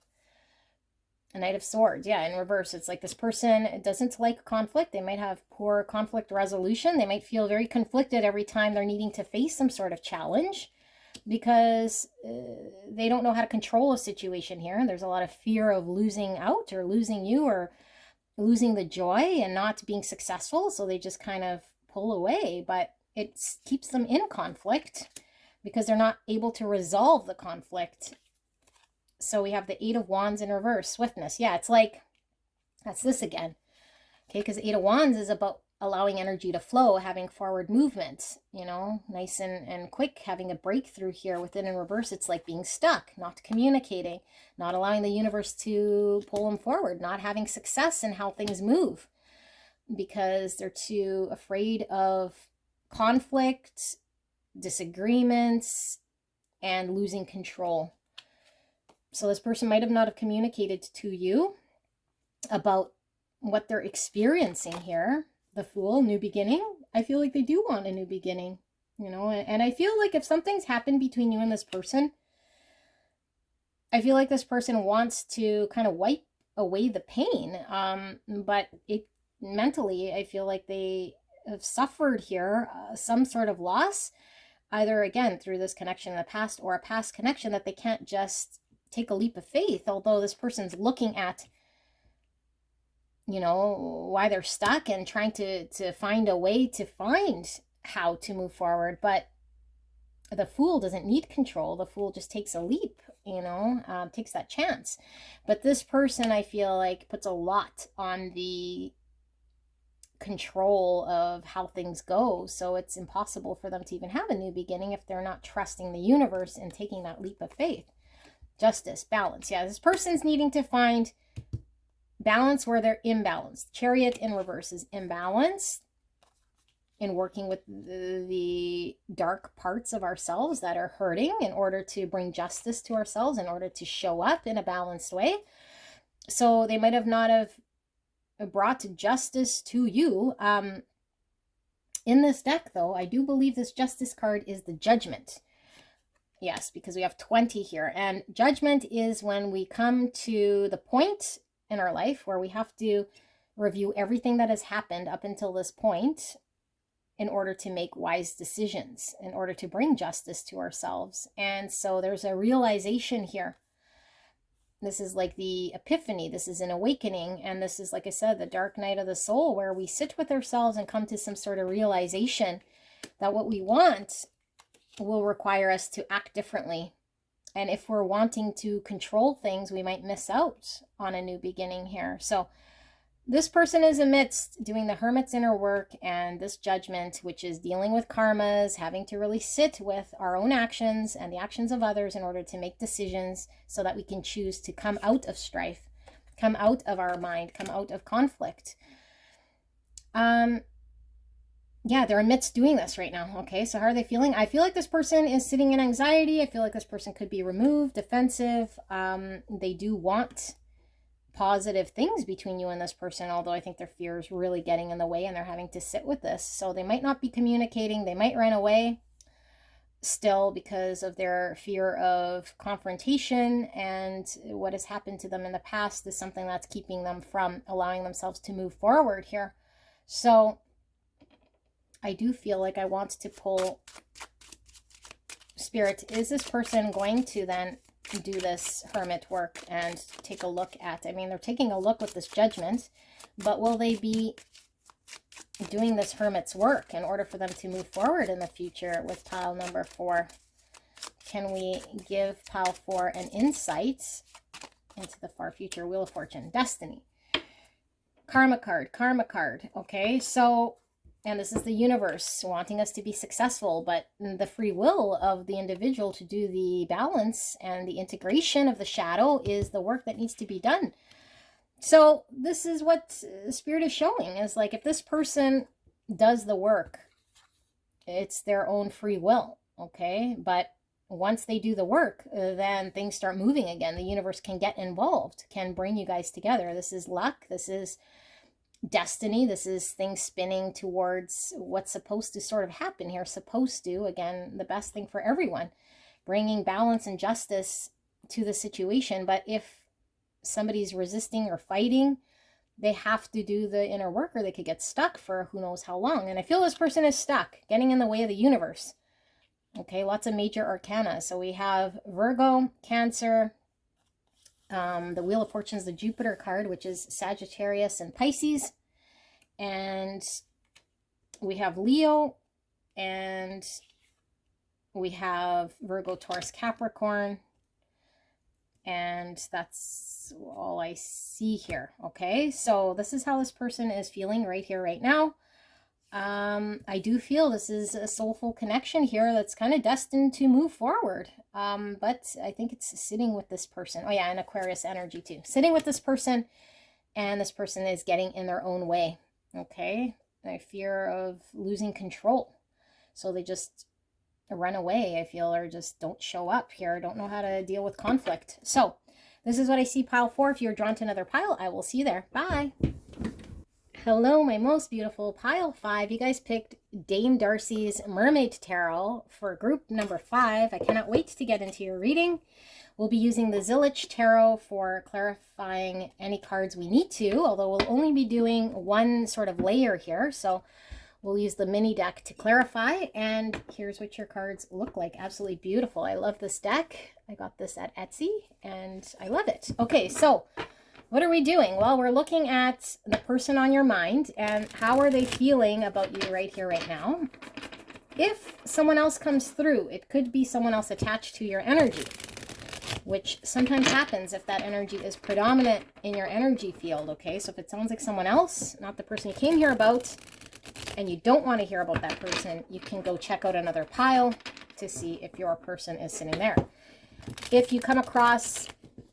A Knight of Swords, yeah, in reverse. It's like this person doesn't like conflict. They might have poor conflict resolution. They might feel very conflicted every time they're needing to face some sort of challenge, because they don't know how to control a situation here. There's a lot of fear of losing out, or losing you, or losing the joy and not being successful. So they just kind of pull away, but it keeps them in conflict because they're not able to resolve the conflict. So we have the Eight of Wands in reverse, swiftness. Yeah, it's like, that's this again. Okay, because the Eight of Wands is about allowing energy to flow, having forward movement, you know, nice and quick, having a breakthrough here. Within in reverse, it's like being stuck, not communicating, not allowing the universe to pull them forward, not having success in how things move because they're too afraid of conflict, disagreements, and losing control. So this person might have not have communicated to you about what they're experiencing here. The Fool, new beginning. I feel like they do want a new beginning, you know, and I feel like if something's happened between you and this person, I feel like this person wants to kind of wipe away the pain, but it mentally, I feel like they have suffered here some sort of loss, either again through this connection in the past or a past connection that they can't just take a leap of faith. Although this person's looking at, you know, why they're stuck and trying to find a way to find how to move forward, but the Fool doesn't need control. The Fool just takes a leap, you know, takes that chance. But this person, I feel like, puts a lot on the control of how things go. So it's impossible for them to even have a new beginning if they're not trusting the universe and taking that leap of faith. Justice, balance. Yeah, this person's needing to find balance where they're imbalanced. Chariot in reverse is imbalance, in working with the dark parts of ourselves that are hurting in order to bring justice to ourselves, in order to show up in a balanced way. So they might have not have brought justice to you. In this deck, though, I do believe this Justice card is the Judgment. Yes, because we have 20 here. And Judgment is when we come to the point in our life where we have to review everything that has happened up until this point in order to make wise decisions, in order to bring justice to ourselves. And so there's a realization here. This is like the epiphany. This is an awakening. And this is, like I said, the dark night of the soul, where we sit with ourselves and come to some sort of realization that what we want will require us to act differently. And if we're wanting to control things, we might miss out on a new beginning here. So this person is amidst doing the Hermit's inner work and this Judgment, which is dealing with karmas, having to really sit with our own actions and the actions of others in order to make decisions so that we can choose to come out of strife, come out of our mind, come out of conflict. Yeah, they're amidst doing this right now. Okay, so how are they feeling? I feel like this person is sitting in anxiety. I feel like this person could be removed, defensive. They do want positive things between you and this person, although I think their fear is really getting in the way and they're having to sit with this. So they might not be communicating. They might run away still because of their fear of confrontation, and what has happened to them in the past is something that's keeping them from allowing themselves to move forward here. So I do feel like I want to pull Spirit. Is this person going to then do this Hermit work and take a look at, I mean, they're taking a look with this Judgment, but will they be doing this Hermit's work in order for them to move forward in the future with pile number 4? Can we give pile 4 an insight into the far future? Wheel of Fortune, Destiny, Karma card, Karma card. Okay, so, and this is the universe wanting us to be successful, but the free will of the individual to do the balance and the integration of the shadow is the work that needs to be done. So this is what Spirit is showing, is like, if this person does the work, it's their own free will, okay? But once they do the work, then things start moving again. The universe can get involved, can bring you guys together. This is luck. This is destiny. This is things spinning towards what's supposed to sort of happen here. Supposed to, again, the best thing for everyone, bringing balance and justice to the situation. But if somebody's resisting or fighting, they have to do the inner work, or they could get stuck for who knows how long. And I feel this person is stuck, getting in the way of the universe. Okay, lots of major arcana. So we have Virgo, Cancer, the Wheel of Fortune is the Jupiter card, which is Sagittarius and Pisces. And we have Leo, and we have Virgo, Taurus, Capricorn. And that's all I see here. Okay, so this is how this person is feeling right here, right now. I do feel this is a soulful connection here that's kind of destined to move forward. But I think it's sitting with this person. Oh yeah, and Aquarius energy too. Sitting with this person, and this person is getting in their own way. Okay, I fear of losing control. So they just run away, I feel, or just don't show up here, don't know how to deal with conflict. So this is what I see, pile 4. If you're drawn to another pile, I will see you there. Bye. Hello, my most beautiful pile 5. You guys picked Dame Darcy's Mermaid Tarot for group number 5. I cannot wait to get into your reading. We'll be using the Zillich Tarot for clarifying any cards we need to, although we'll only be doing one sort of layer here. So we'll use the mini deck to clarify, and here's what your cards look like. Absolutely beautiful. I love this deck. I got this at Etsy, and I love it. Okay, so what are we doing? Well, we're looking at the person on your mind, and how are they feeling about you right here, right now. If someone else comes through, it could be someone else attached to your energy, which sometimes happens if that energy is predominant in your energy field, okay? So if it sounds like someone else, not the person you came here about, and you don't want to hear about that person, you can go check out another pile to see if your person is sitting there. If you come across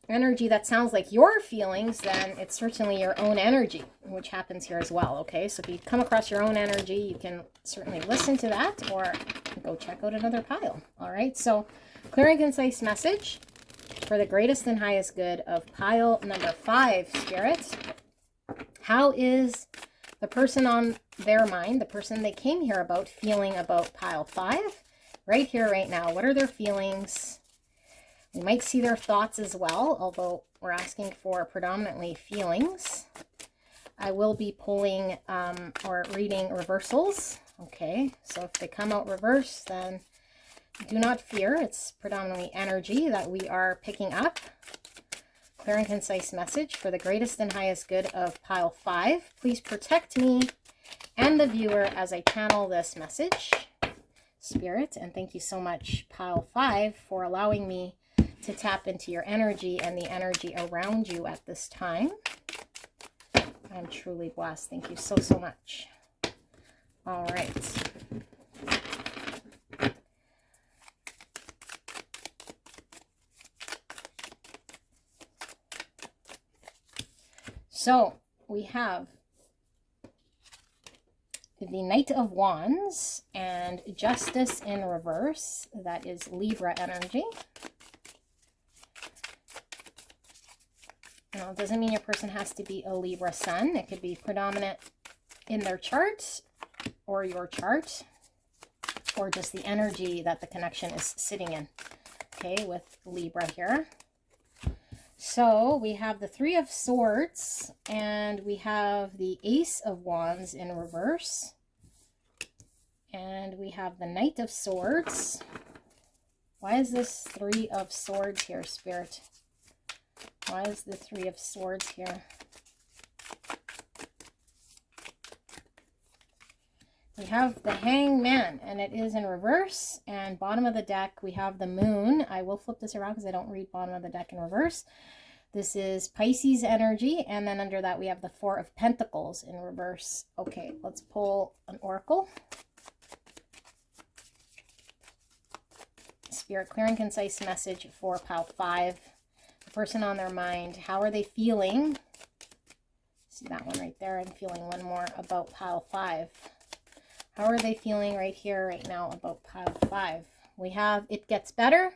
energy that sounds like your feelings, then it's certainly your own energy, which happens here as well, okay? So if you come across your own energy, you can certainly listen to that or go check out another pile, all right? So clear and concise message for the greatest and highest good of pile number 5, Spirit. How is the person on their mind, the person they came here about, feeling about pile 5 right here, right now? What are their feelings? We might see their thoughts as well, although we're asking for predominantly feelings. I will be pulling or reading reversals. Okay, so if they come out reverse, then do not fear. It's predominantly energy that we are picking up. Clear and concise message for the greatest and highest good of pile 5. Please protect me and the viewer as I channel this message, Spirit. And thank you so much, pile 5, for allowing me to tap into your energy and the energy around you at this time. I'm truly blessed. Thank you so, so much. All right. So we have the Knight of Wands and Justice in reverse. That is Libra energy. Now, it doesn't mean your person has to be a Libra sun. It could be predominant in their chart or your chart, or just the energy that the connection is sitting in, okay, with Libra here. So we have the 3 of Swords, and we have the Ace of Wands in reverse, and we have the Knight of Swords. Why is this 3 of Swords here, Spirit? Why is the 3 of Swords here? We have the Hangman, and it is in reverse. And bottom of the deck, we have the Moon. I will flip this around because I don't read bottom of the deck in reverse. This is Pisces energy. And then under that, we have the 4 of Pentacles in reverse. Okay, let's pull an oracle. Spirit, clear and concise message for pile 5. The person on their mind, how are they feeling? See that one right there? I'm feeling one more about pile 5. How are they feeling right here, right now about pile 5? We have it gets better.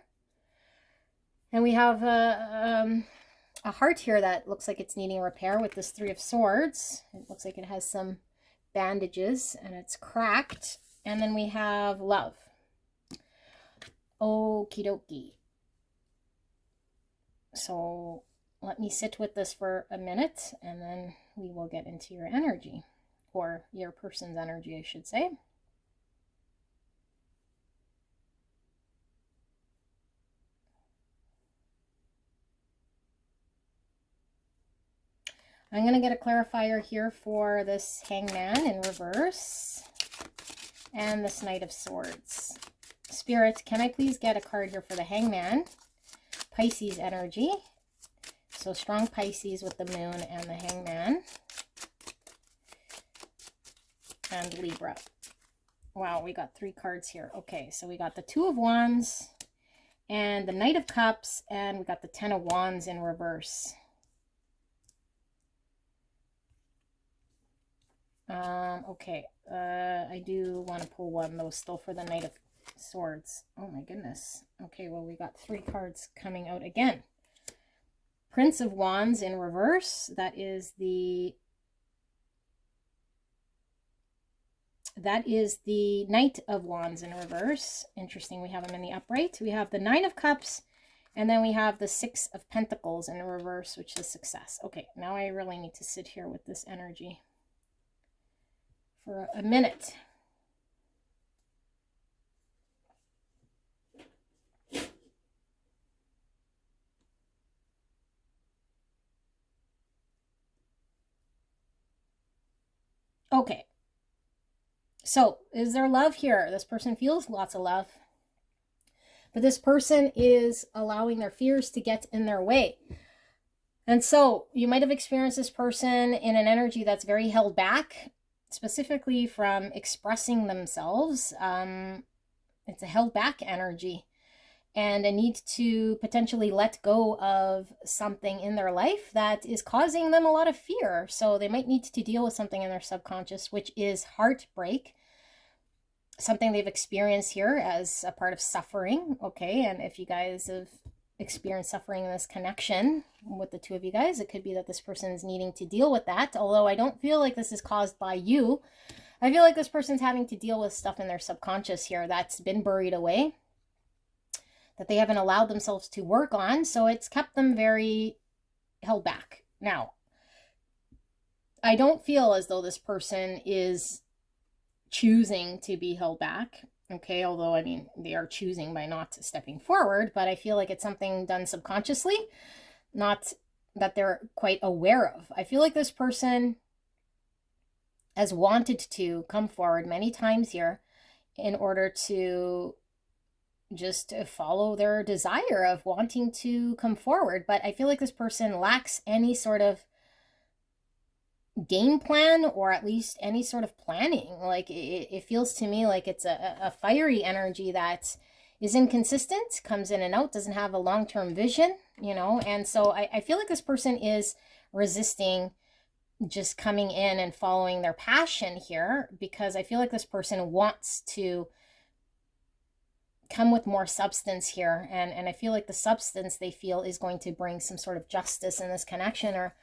And we have a heart here that looks like it's needing repair with this 3 of Swords. It looks like it has some bandages and it's cracked. And then we have love. Okie dokie. So let me sit with this for a minute and then we will get into your energy. Or your person's energy, I should say. I'm going to get a clarifier here for this Hangman in reverse and this Knight of Swords. Spirit, can I please get a card here for the Hangman? Pisces energy. So strong Pisces with the Moon and the Hangman. And Libra. Wow, we got 3 cards here. Okay, so we got the 2 of Wands and the Knight of Cups, and we got the 10 of Wands in reverse. Okay, I do want to pull one though still for the Knight of Swords. Oh my goodness. Okay, well we got 3 cards coming out again. Prince of Wands in reverse. That is the Knight of Wands in reverse. Interesting, we have them in the upright. We have the 9 of Cups And then we have the Six of Pentacles in reverse, which is success. Okay, now I really need to sit here with this energy for a minute. Okay. So, is there love here? This person feels lots of love. But this person is allowing their fears to get in their way. And so, you might have experienced this person in an energy that's very held back, specifically from expressing themselves. It's a held back energy. And a need to potentially let go of something in their life that is causing them a lot of fear. So they might need to deal with something in their subconscious, which is heartbreak, something they've experienced here as a part of suffering. Okay, and if you guys have experienced suffering in this connection with the two of you guys, it could be that this person is needing to deal with that. Although I don't feel like this is caused by you. I feel like this person's having to deal with stuff in their subconscious here that's been buried away, that they haven't allowed themselves to work on. So it's kept them very held back. Now, I don't feel as though this person is choosing to be held back. Okay, although, I mean, they are choosing by not stepping forward, but I feel like it's something done subconsciously, not that they're quite aware of. I feel like this person has wanted to come forward many times here in order to just follow their desire of wanting to come forward. But I feel like this person lacks any sort of game plan, or at least any sort of planning. Like it feels to me like it's a fiery energy that is inconsistent, comes in and out, doesn't have a long-term vision, you know. And so I feel like this person is resisting just coming in and following their passion here, because I feel like this person wants to come with more substance here, and I feel like the substance they feel is going to bring some sort of justice in this connection, or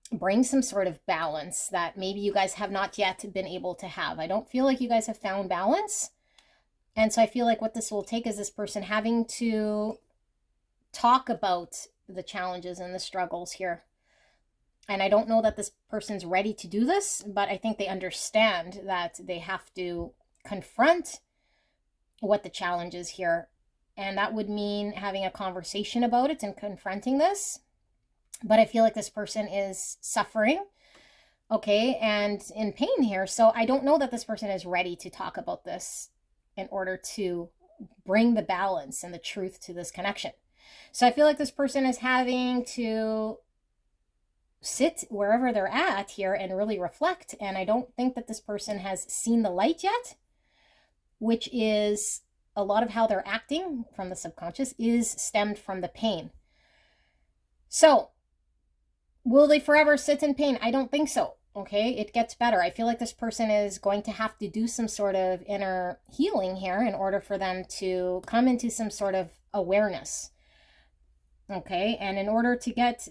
bring some sort of balance that maybe you guys have not yet been able to have. I don't feel like you guys have found balance. And so I feel like what this will take is this person having to talk about the challenges and the struggles here. And I don't know that this person's ready to do this, but I think they understand that they have to confront what the challenge is here. And that would mean having a conversation about it and confronting this. But I feel like this person is suffering, okay, and in pain here. So I don't know that this person is ready to talk about this in order to bring the balance and the truth to this connection. So I feel like this person is having to sit wherever they're at here and really reflect. And I don't think that this person has seen the light yet, which is a lot of how they're acting from the subconscious is stemmed from the pain. So will they forever sit in pain? I don't think so. Okay, it gets better. I feel like this person is going to have to do some sort of inner healing here in order for them to come into some sort of awareness. Okay, and in order to get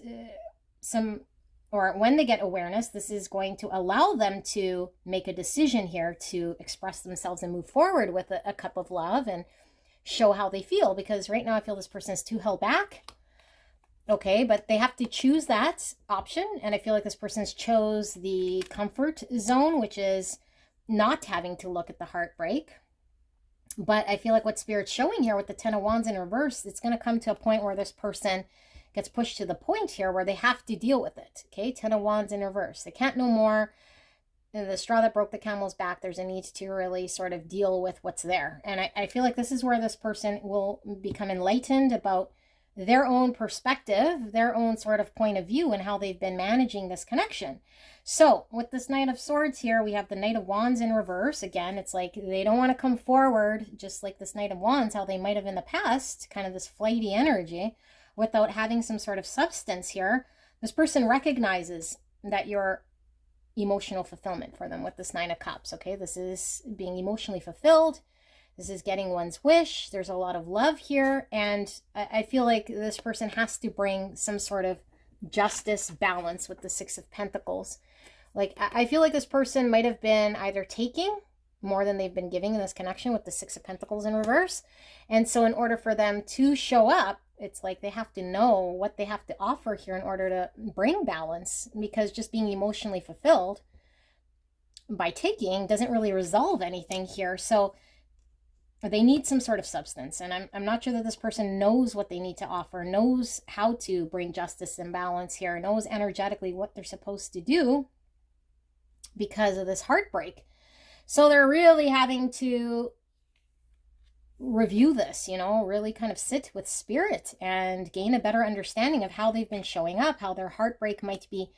or when they get awareness, this is going to allow them to make a decision here to express themselves and move forward with a cup of love and show how they feel. Because right now I feel this person is too held back. Okay, but they have to choose that option. And I feel like this person's chose the comfort zone, which is not having to look at the heartbreak. But I feel like what Spirit's showing here with the Ten of Wands in reverse, it's going to come to a point where this person gets pushed to the point here where they have to deal with it. Okay, Ten of Wands in reverse. They can't no more. The straw that broke the camel's back, there's a need to really sort of deal with what's there. And I feel like this is where this person will become enlightened about their own perspective, their own sort of point of view and how they've been managing this connection. So with this Knight of Swords here, we have the Knight of Wands in reverse. Again, it's like they don't want to come forward, just like this Knight of Wands, how they might have in the past, kind of this flighty energy, without having some sort of substance here. This person recognizes that you're emotional fulfillment for them with this Nine of Cups. Okay, this is being emotionally fulfilled. This is getting one's wish. There's a lot of love here. And I feel like this person has to bring some sort of justice balance with the Six of Pentacles. Like, I feel like this person might have been either taking more than they've been giving in this connection with the Six of Pentacles in reverse. And so in order for them to show up, it's like they have to know what they have to offer here in order to bring balance, because just being emotionally fulfilled by taking doesn't really resolve anything here. So they need some sort of substance. And I'm not sure that this person knows what they need to offer, knows how to bring justice and balance here, knows energetically what they're supposed to do because of this heartbreak. So they're really having to review this, you know, really kind of sit with spirit and gain a better understanding of how they've been showing up, how their heartbreak might be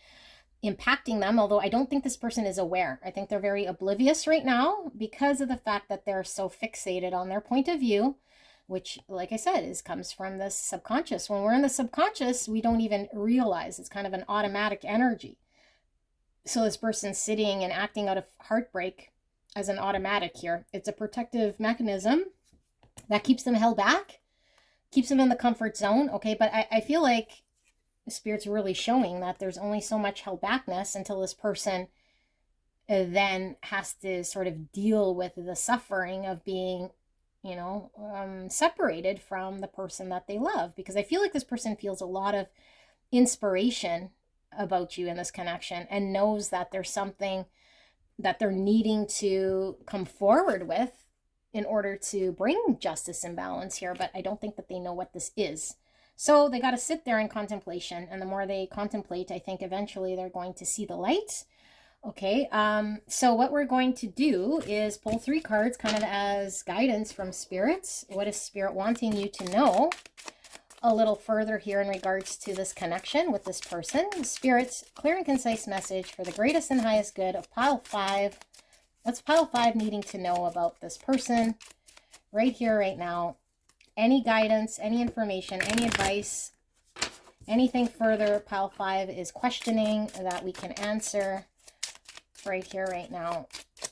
impacting them. Although I don't think this person is aware. I think they're very oblivious right now because of the fact that they're so fixated on their point of view, which, like I said, comes from the subconscious. When we're in the subconscious, we don't even realize. It's kind of an automatic energy. So this person's sitting and acting out of heartbreak as an automatic here. It's a protective mechanism that keeps them held back, keeps them in the comfort zone. Okay, but I feel like Spirit's really showing that there's only so much held backness until this person then has to sort of deal with the suffering of being, you know, separated from the person that they love. Because I feel like this person feels a lot of inspiration about you in this connection and knows that there's something that they're needing to come forward with in order to bring justice and balance here, but I don't think that they know what this is. So they got to sit there in contemplation, and the more they contemplate, I think eventually they're going to see the light. Okay, so what we're going to do is pull 3 cards kind of as guidance from Spirit. What is Spirit wanting you to know a little further here in regards to this connection with this person? Spirit's clear and concise message for the greatest and highest good of pile 5. What's pile 5 needing to know about this person right here, right now? Any guidance, any information, any advice, anything further pile 5 is questioning that we can answer right here, right now.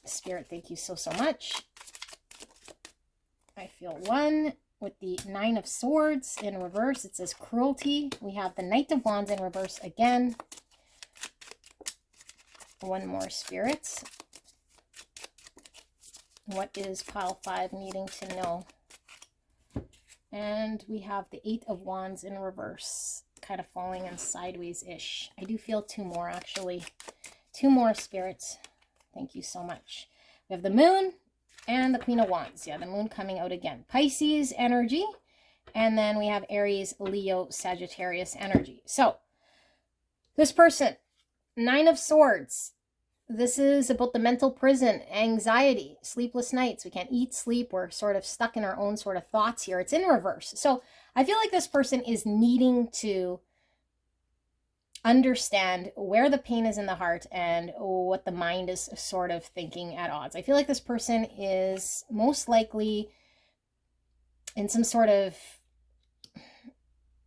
Spirit, thank you so much. I feel 1 with the 9 of Swords in reverse. It says cruelty. We have the Knight of Wands in reverse again. 1 more, Spirit. What is pile 5 needing to know? And we have the 8 of Wands in reverse, kind of falling in sideways-ish. I do feel 2 more, actually. 2 more, Spirits. Thank you so much. We have the Moon and the Queen of Wands. Yeah, the Moon coming out again. Pisces energy. And then we have Aries, Leo, Sagittarius energy. So, this person, 9 of Swords. This is about the mental prison, anxiety, sleepless nights. We can't eat, sleep. We're sort of stuck in our own sort of thoughts here. It's in reverse. So I feel like this person is needing to understand where the pain is in the heart and what the mind is sort of thinking at odds. I feel like this person is most likely in some sort of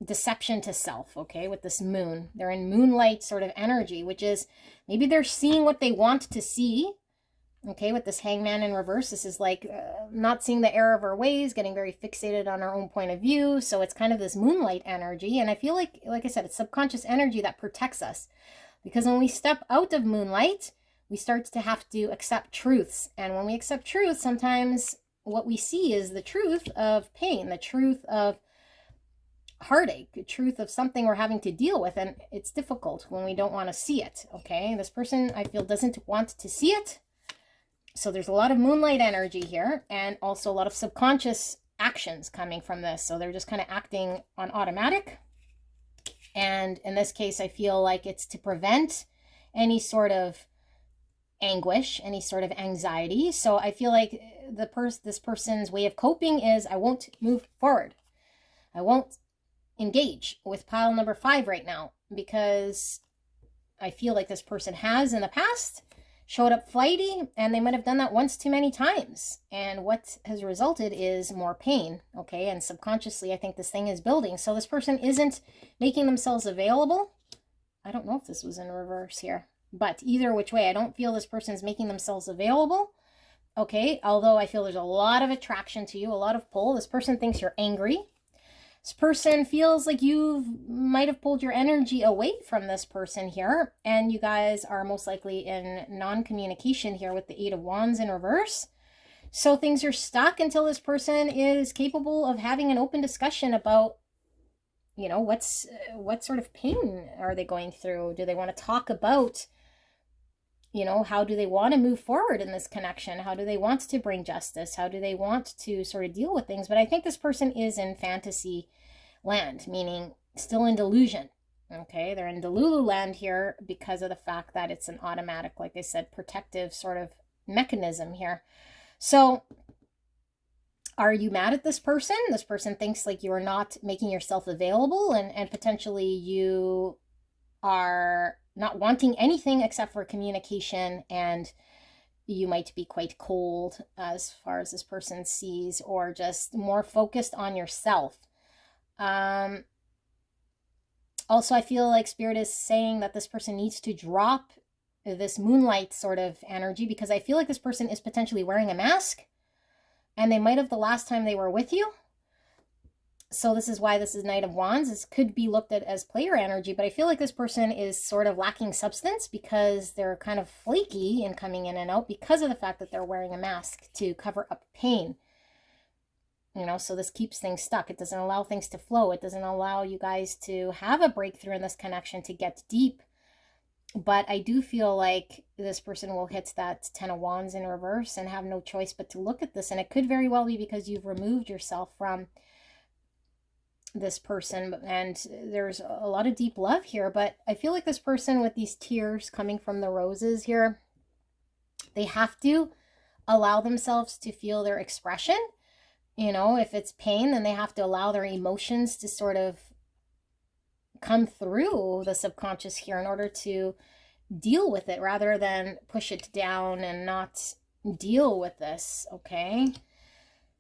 deception to self, okay, with this Moon. They're in moonlight sort of energy, which is maybe they're seeing what they want to see, okay, with this Hangman in reverse. This is like not seeing the error of our ways, getting very fixated on our own point of view. So it's kind of this moonlight energy. And I feel like I said, it's subconscious energy that protects us. Because when we step out of moonlight, we start to have to accept truths. And when we accept truth, sometimes what we see is the truth of pain, the truth of heartache, the truth of something we're having to deal with, and it's difficult when we don't want to see it. Okay, this person, I feel, doesn't want to see it. So there's a lot of moonlight energy here, and also a lot of subconscious actions coming from this. So they're just kind of acting on automatic, and in this case I feel like it's to prevent any sort of anguish, any sort of anxiety. So I feel like this person's way of coping is, I won't move forward, I won't engage with pile number 5 right now, because I feel like this person has in the past showed up flighty, and they might have done that once too many times, and what has resulted is more pain. Okay, and subconsciously I think this thing is building. So this person isn't making themselves available. I don't know if this was in reverse here, but either which way, I don't feel this person's making themselves available. Okay, although I feel there's a lot of attraction to you, a lot of pull. This person thinks you're angry. This person feels like you might have pulled your energy away from this person here, and you guys are most likely in non-communication here with the Eight of Wands in reverse. So things are stuck until this person is capable of having an open discussion about, you know, what sort of pain are they going through? Do they want to talk about, you know, how do they want to move forward in this connection? How do they want to bring justice? How do they want to sort of deal with things? But I think this person is in fantasy land, meaning still in delusion. Okay, they're in Delulu land here because of the fact that it's an automatic, like I said, protective sort of mechanism here. So are you mad at this person? This person thinks like you are not making yourself available, and potentially you are not wanting anything except for communication, and you might be quite cold as far as this person sees, or just more focused on yourself. Also, I feel like Spirit is saying that this person needs to drop this moonlight sort of energy, because I feel like this person is potentially wearing a mask, and they might have the last time they were with you. So this is why this is Knight of Wands. This could be looked at as player energy, but I feel like this person is sort of lacking substance because they're kind of flaky in coming in and out because of the fact that they're wearing a mask to cover up pain. You know, so this keeps things stuck. It doesn't allow things to flow. It doesn't allow you guys to have a breakthrough in this connection, to get deep. But I do feel like this person will hit that 10 of Wands in reverse and have no choice but to look at this. And it could very well be because you've removed yourself from this person, and there's a lot of deep love here. But I feel like this person with these tears coming from the roses here, they have to allow themselves to feel their expression. You know, if it's pain, then they have to allow their emotions to sort of come through the subconscious here in order to deal with it, rather than push it down and not deal with this. Okay,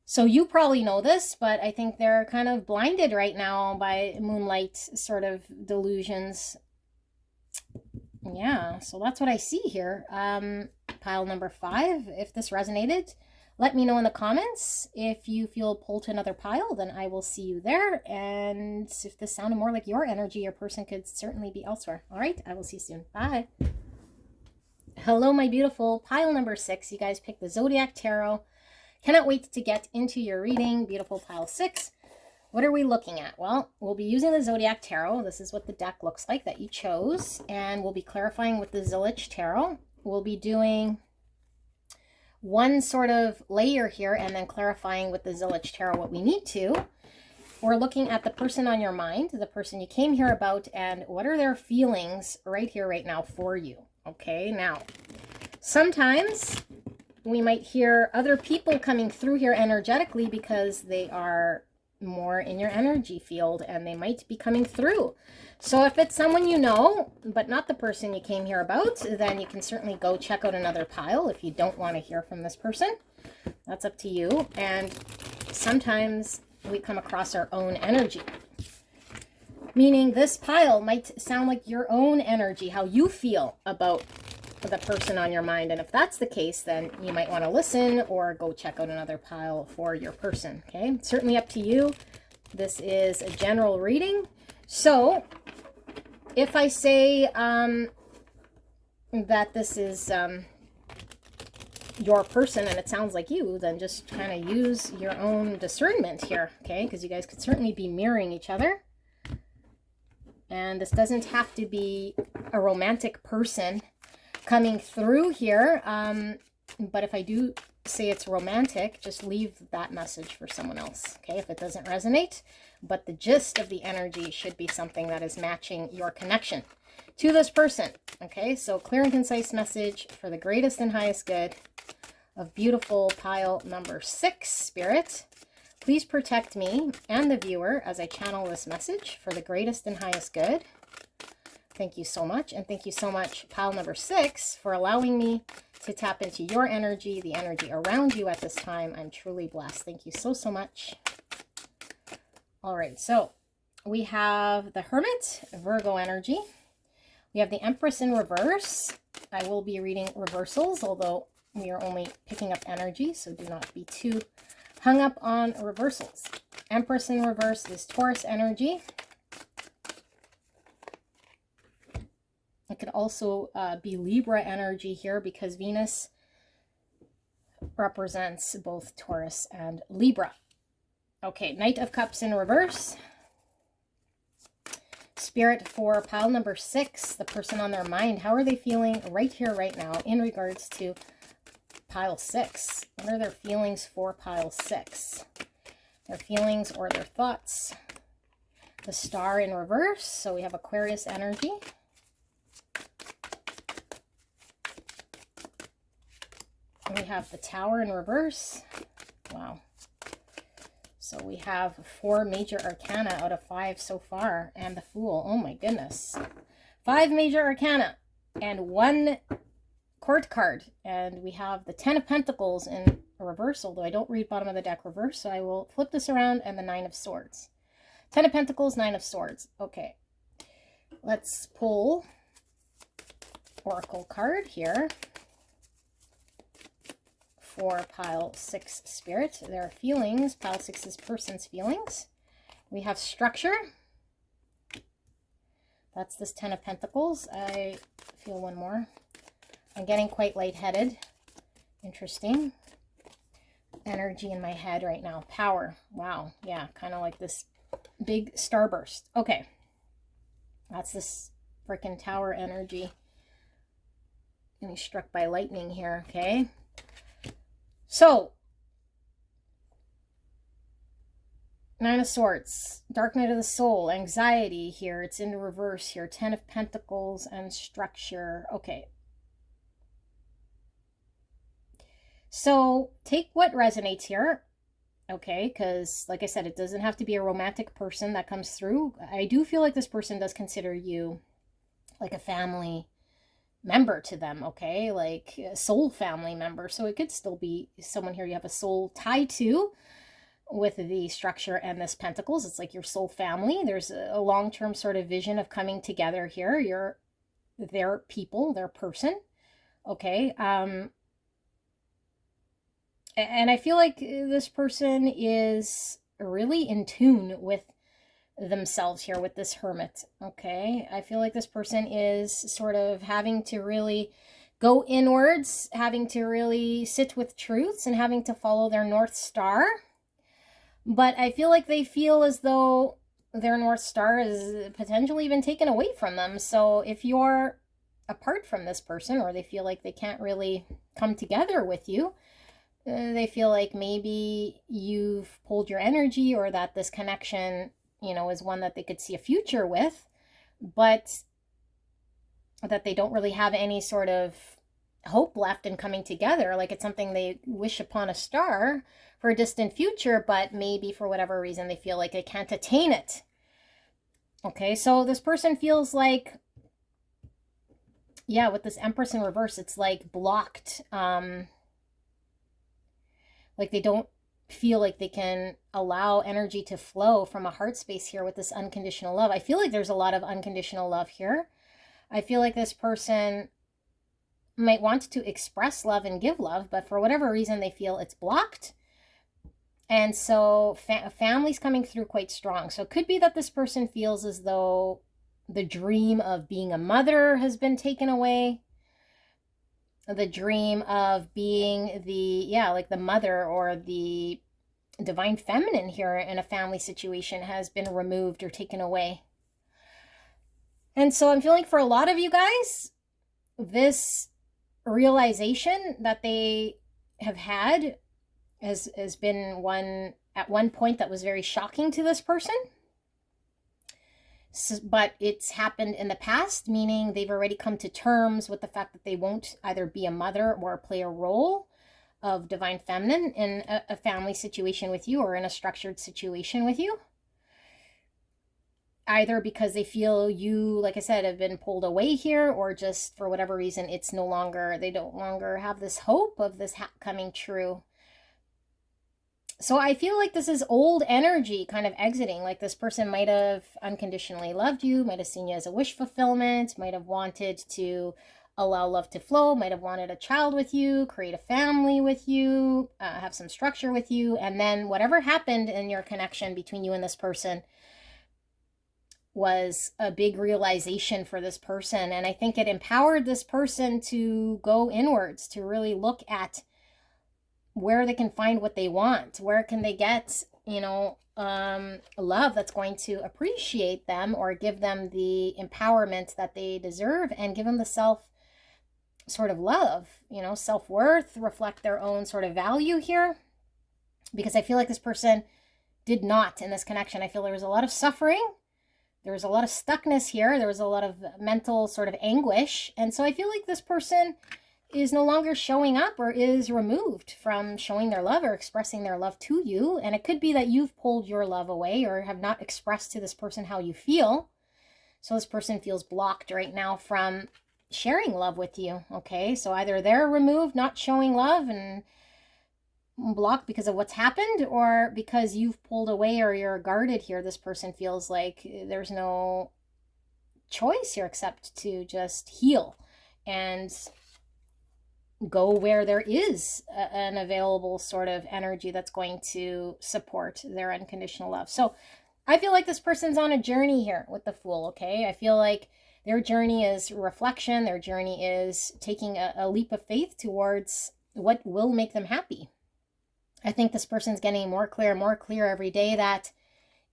so you probably know this, but I think they're kind of blinded right now by moonlight sort of delusions. Yeah, so that's what I see here. Pile number 5. If this resonated, let me know in the comments. If you feel pulled to another pile, then I will see you there. And if this sounded more like your energy, your person could certainly be elsewhere. All right, I will see you soon. Bye. Hello, my beautiful. Pile number 6. You guys picked the Zodiac Tarot. Cannot wait to get into your reading. Beautiful pile 6. What are we looking at? Well, we'll be using the Zodiac Tarot. This is what the deck looks like that you chose. And we'll be clarifying with the Zillich Tarot. We'll be doing one sort of layer here and then clarifying with the Zillich Tarot what we need to. We're looking at the person on your mind, the person you came here about, and what are their feelings right here, right now for you. Okay, now, sometimes we might hear other people coming through here energetically because they are more in your energy field and they might be coming through. So if it's someone you know, but not the person you came here about, then you can certainly go check out another pile if you don't want to hear from this person. That's up to you. And sometimes we come across our own energy, meaning this pile might sound like your own energy, how you feel about the person on your mind. And if that's the case, then you might want to listen or go check out another pile for your person. Okay, certainly up to you. This is a general reading. So if I say that this is your person and it sounds like you, then just kind of use your own discernment here, okay? Because you guys could certainly be mirroring each other. And this doesn't have to be a romantic person coming through here. But if I do say it's romantic, just leave that message for someone else, okay? If it doesn't resonate. But the gist of the energy should be something that is matching your connection to this person, okay? So clear and concise message for the greatest and highest good of beautiful pile number 6, Spirit. Please protect me and the viewer as I channel this message for the greatest and highest good. Thank you so much. And thank you so much, pile number 6, for allowing me to tap into your energy, the energy around you at this time. I'm truly blessed. Thank you so, so much. All right, so we have the Hermit, Virgo energy. We have the Empress in reverse. I will be reading reversals, although we are only picking up energy, so do not be too hung up on reversals. Empress in reverse is Taurus energy. It could also be Libra energy here because Venus represents both Taurus and Libra. Okay, Knight of Cups in reverse. Spirit for pile number 6, the person on their mind. How are they feeling right here, right now, in regards to pile 6? What are their feelings for pile 6? Their feelings or their thoughts. The Star in reverse. So we have Aquarius energy. We have the Tower in reverse. Wow. So we have 4 major arcana out of 5 so far. And the Fool. Oh my goodness. 5 major arcana. And 1 court card. And we have the 10 of Pentacles in reverse. Although I don't read bottom of the deck reverse. So I will flip this around. And the 9 of Swords. 10 of Pentacles, 9 of Swords. Okay. Let's pull Oracle card here. For pile 6 Spirit. There are feelings. Pile 6 is person's feelings. We have structure. That's this 10 of Pentacles. I feel one more. I'm getting quite lightheaded. Interesting. Energy in my head right now. Power. Wow. Yeah, kind of like this big starburst. Okay. That's this freaking Tower energy. Getting struck by lightning here. Okay. So, 9 of Swords, Dark Night of the Soul, anxiety here. It's in reverse here. 10 of Pentacles and structure. Okay. So, take what resonates here. Okay, because like I said, it doesn't have to be a romantic person that comes through. I do feel like this person does consider you like a family member to them, okay, like a soul family member. So it could still be someone here you have a soul tie to with the structure and this Pentacles. It's like your soul family. There's a long-term sort of vision of coming together here. You're their people, their person, okay. And I feel like this person is really in tune with themselves here with this Hermit, okay. I feel like this person is sort of having to really go inwards, having to really sit with truths and having to follow their North Star. But I feel like they feel as though their North Star is potentially even taken away from them. So if you're apart from this person, or they feel like they can't really come together with you, they feel like maybe you've pulled your energy, or that this connection, you know, is one that they could see a future with, but that they don't really have any sort of hope left in coming together. Like it's something they wish upon a star for a distant future, but maybe for whatever reason they feel like they can't attain it. Okay, so this person feels like, yeah, with this Empress in reverse, it's like blocked. Like they don't feel like they can allow energy to flow from a heart space here with this unconditional love. I feel like there's a lot of unconditional love here. I feel like this person might want to express love and give love, but for whatever reason they feel it's blocked. And so family's coming through quite strong. So it could be that this person feels as though the dream of being a mother has been taken away. The dream of being the, yeah, like the mother or the divine feminine here in a family situation has been removed or taken away. And so I'm feeling for a lot of you guys, this realization that they have had has been one at one point that was very shocking to this person. But it's happened in the past, meaning they've already come to terms with the fact that they won't either be a mother or play a role of divine feminine in a family situation with you, or in a structured situation with you. Either because they feel you, like I said, have been pulled away here, or just for whatever reason it's no longer, they don't longer have this hope of this coming true. So I feel like this is old energy kind of exiting. Like this person might have unconditionally loved you, might have seen you as a wish fulfillment, might have wanted to allow love to flow, might have wanted a child with you, create a family with you, have some structure with you. And then whatever happened in your connection between you and this person was a big realization for this person. And I think it empowered this person to go inwards, to really look at where they can find what they want, where can they get, love that's going to appreciate them or give them the empowerment that they deserve, and give them the self sort of love, self-worth, reflect their own sort of value here. Because I feel like this person did not in this connection. I feel there was a lot of suffering. There was a lot of stuckness here. There was a lot of mental sort of anguish. And so I feel like this person is no longer showing up, or is removed from showing their love or expressing their love to you. And it could be that you've pulled your love away or have not expressed to this person how you feel. So this person feels blocked right now from sharing love with you. Okay, so either they're removed, not showing love and blocked because of what's happened, or because you've pulled away or you're guarded here. This person feels like there's no choice here except to just heal and go where there is an available sort of energy that's going to support their unconditional love. So I feel like this person's on a journey here with the Fool, okay? I feel like their journey is reflection. Their journey is taking a leap of faith towards what will make them happy. I think this person's getting more clear every day that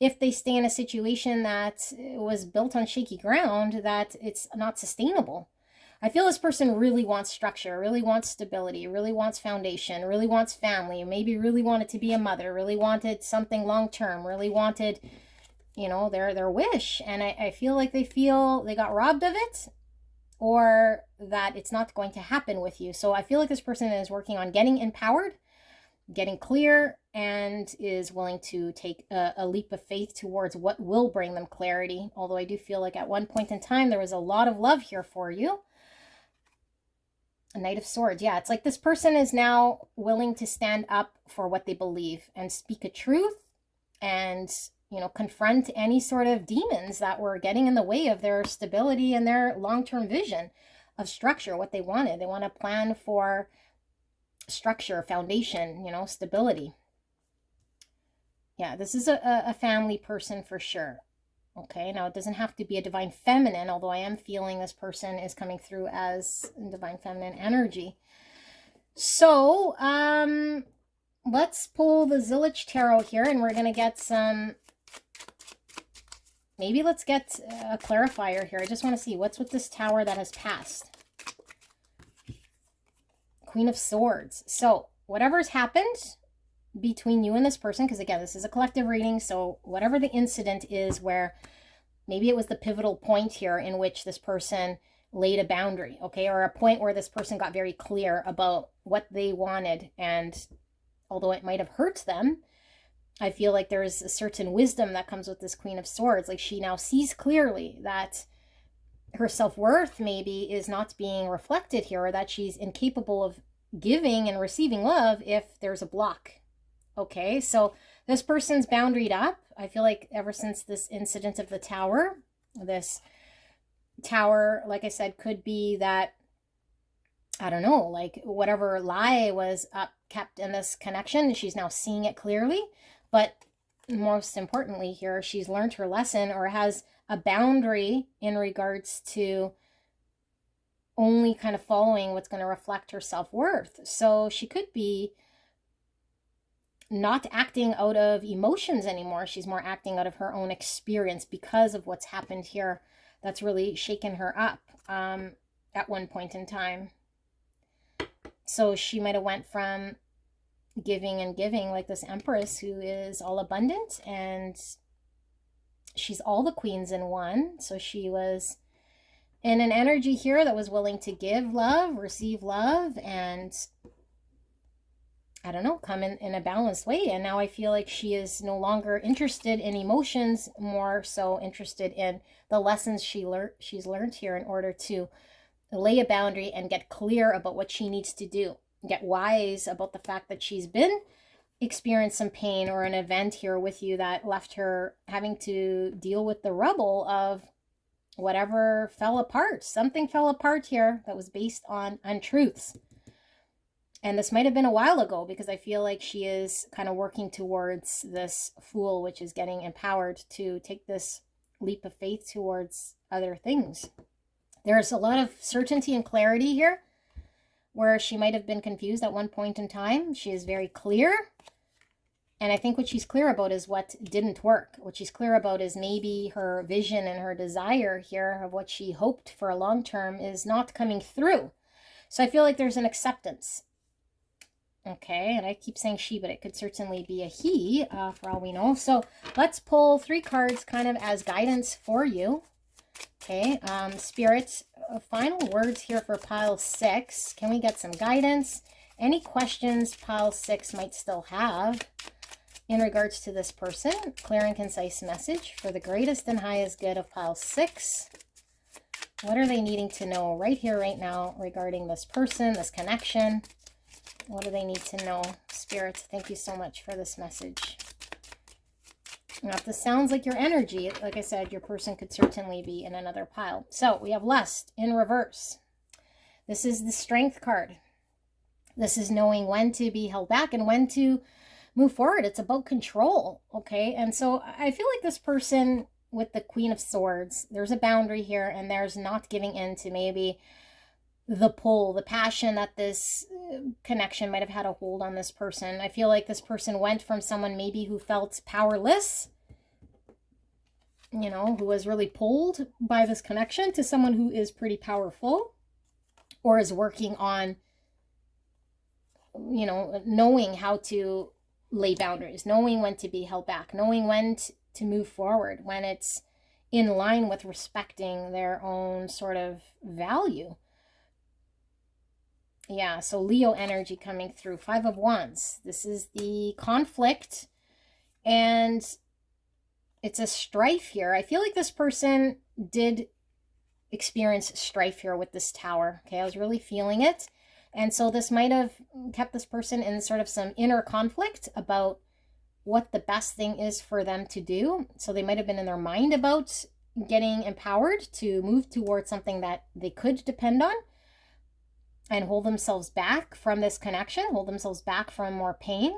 if they stay in a situation that was built on shaky ground, that it's not sustainable. I feel this person really wants structure, really wants stability, really wants foundation, really wants family, maybe really wanted to be a mother, really wanted something long-term, really wanted, their wish. And I feel like they got robbed of it, or that it's not going to happen with you. So I feel like this person is working on getting empowered, getting clear, and is willing to take a leap of faith towards what will bring them clarity. Although I do feel like at one point in time, there was a lot of love here for you. A Knight of Swords. Yeah, it's like this person is now willing to stand up for what they believe and speak a truth and, confront any sort of demons that were getting in the way of their stability and their long-term vision of structure, what they wanted. They want to plan for structure, foundation, stability. Yeah, this is a family person for sure. Okay, now it doesn't have to be a divine feminine, although I am feeling this person is coming through as divine feminine energy. So, let's pull the Zillich Tarot here, and we're going to get some, maybe let's get a clarifier here. I just want to see what's with this Tower that has passed. Queen of Swords. So, whatever's happened between you and this person, because again, this is a collective reading, so whatever the incident is where maybe it was the pivotal point here in which this person laid a boundary, okay, or a point where this person got very clear about what they wanted, and although it might have hurt them, I feel like there's a certain wisdom that comes with this Queen of Swords. Like, she now sees clearly that her self-worth maybe is not being reflected here, or that she's incapable of giving and receiving love if there's a block. Okay, so this person's boundaried up. I feel like ever since this incident of the Tower, this Tower, like I said, could be that, I don't know, like whatever lie was kept in this connection, she's now seeing it clearly. But most importantly here, she's learned her lesson, or has a boundary in regards to only kind of following what's going to reflect her self-worth. So she could be not acting out of emotions anymore. She's more acting out of her own experience because of what's happened here that's really shaken her up at one point in time. So she might have went from giving and giving, like this Empress who is all abundant, and she's all the queens in one. So she was in an energy here that was willing to give love, receive love, and I don't know, come in a balanced way. And now I feel like she is no longer interested in emotions, more so interested in the lessons she's learned here in order to lay a boundary and get clear about what she needs to do. Get wise about the fact that she's been experienced some pain or an event here with you that left her having to deal with the rubble of whatever fell apart. Something fell apart here that was based on untruths. And this might have been a while ago, because I feel like she is kind of working towards this Fool, which is getting empowered to take this leap of faith towards other things. There's a lot of certainty and clarity here, where she might have been confused at one point in time. She is very clear. And I think what she's clear about is what didn't work. What she's clear about is maybe her vision and her desire here of what she hoped for a long term is not coming through. So I feel like there's an acceptance. Okay, and I keep saying she, but it could certainly be a he, for all we know. So let's pull 3 cards kind of as guidance for you. Okay, Spirit, final words here for pile 6. Can we get some guidance? Any questions pile 6 might still have in regards to this person? Clear and concise message for the greatest and highest good of pile 6. What are they needing to know right here, right now, regarding this person, this connection? What do they need to know? Spirit, thank you so much for this message. Now, if this sounds like your energy, like I said, your person could certainly be in another pile. So we have Lust in reverse. This is the Strength card. This is knowing when to be held back and when to move forward. It's about control, okay? And so I feel like this person with the Queen of Swords, there's a boundary here, and there's not giving in to maybe the pull, the passion that this connection might have had a hold on this person. I feel like this person went from someone maybe who felt powerless, you know, who was really pulled by this connection, to someone who is pretty powerful, or is working on, you know, knowing how to lay boundaries, knowing when to be held back, knowing when to move forward, when it's in line with respecting their own sort of value. Yeah, so Leo energy coming through. 5 of Wands. This is the conflict, and it's a strife here. I feel like this person did experience strife here with this Tower. Okay, I was really feeling it. And so this might have kept this person in sort of some inner conflict about what the best thing is for them to do. So they might have been in their mind about getting empowered to move towards something that they could depend on, and hold themselves back from this connection, hold themselves back from more pain,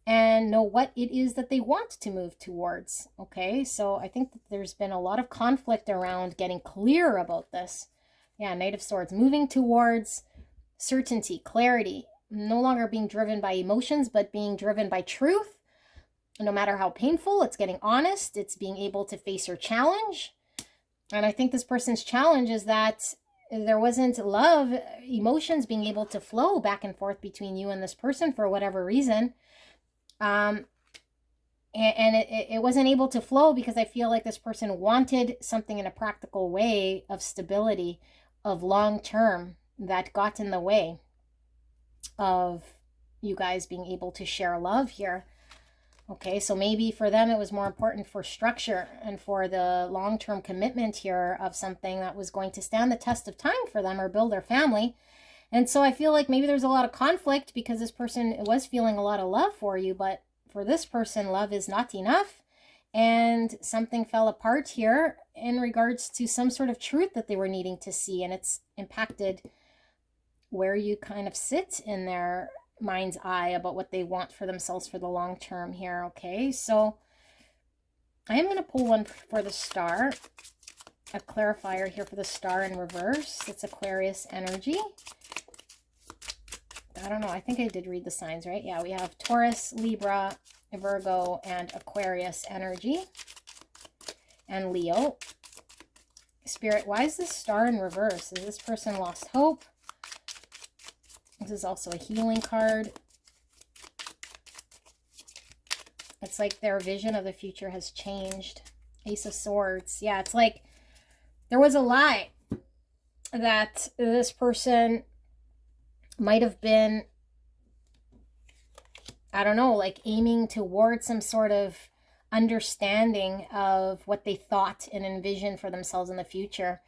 and know what it is that they want to move towards. Okay, so I think that there's been a lot of conflict around getting clear about this. Yeah, Knight of Swords, moving towards certainty, clarity, no longer being driven by emotions, but being driven by truth. No matter how painful, it's getting honest, it's being able to face your challenge. And I think this person's challenge is that there wasn't love, emotions being able to flow back and forth between you and this person for whatever reason. And it wasn't able to flow because I feel like this person wanted something in a practical way of stability, of long term, that got in the way of you guys being able to share love here. Okay, so maybe for them it was more important for structure and for the long-term commitment here of something that was going to stand the test of time for them or build their family. And so I feel like maybe there's a lot of conflict because this person was feeling a lot of love for you, but for this person, love is not enough. And something fell apart here in regards to some sort of truth that they were needing to see, and it's impacted where you kind of sit in their mind's eye about what they want for themselves for the long term here. Okay, so I am going to pull one for the Star, a clarifier here for the Star in reverse. It's Aquarius energy. I don't know, I think I did read the signs right. Yeah, we have Taurus, Libra, Virgo, and Aquarius energy, and Leo. Spirit, why is this Star in reverse? Is this person lost hope? This is also a healing card. It's like their vision of the future has changed. Ace of Swords. Yeah, it's like there was a lie that this person might have been, I don't know, like aiming towards some sort of understanding of what they thought and envisioned for themselves in the future.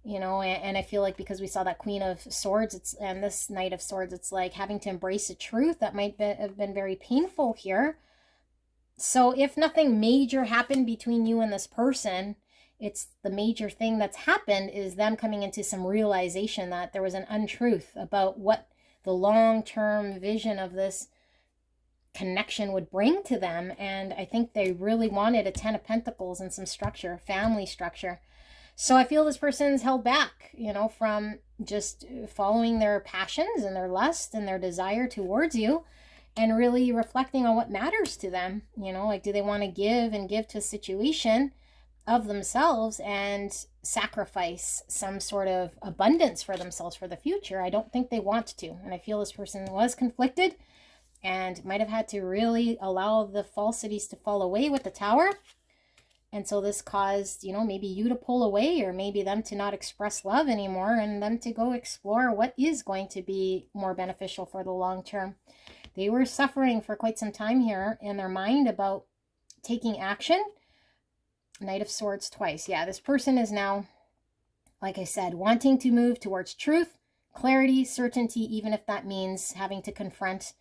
You know, and I feel like because we saw that Queen of Swords and this Knight of Swords, it's like having to embrace a truth that might have been very painful here. So if nothing major happened between you and this person, it's the major thing that's happened is them coming into some realization that there was an untruth about what the long-term vision of this connection would bring to them. And I think they really wanted a 10 of Pentacles and some structure, family structure. So I feel this person's held back, you know, from just following their passions and their lust and their desire towards you, and really reflecting on what matters to them. You know, like, do they want to give and give to a situation of themselves and sacrifice some sort of abundance for themselves for the future? I don't think they want to. And I feel this person was conflicted and might have had to really allow the falsities to fall away with the Tower. And so this caused, you know, maybe you to pull away, or maybe them to not express love anymore, and them to go explore what is going to be more beneficial for the long term. They were suffering for quite some time here in their mind about taking action. Knight of Swords twice. Yeah, this person is now, like I said, wanting to move towards truth, clarity, certainty, even if that means having to confront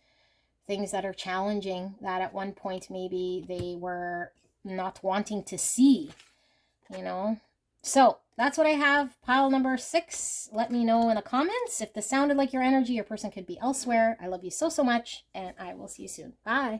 things that are challenging, that at one point maybe they were not wanting to see, you know. So that's what I have. Pile number 6. Let me know in the comments if this sounded like your energy. Your person could be elsewhere. I love you so, so much, and I will see you soon. Bye.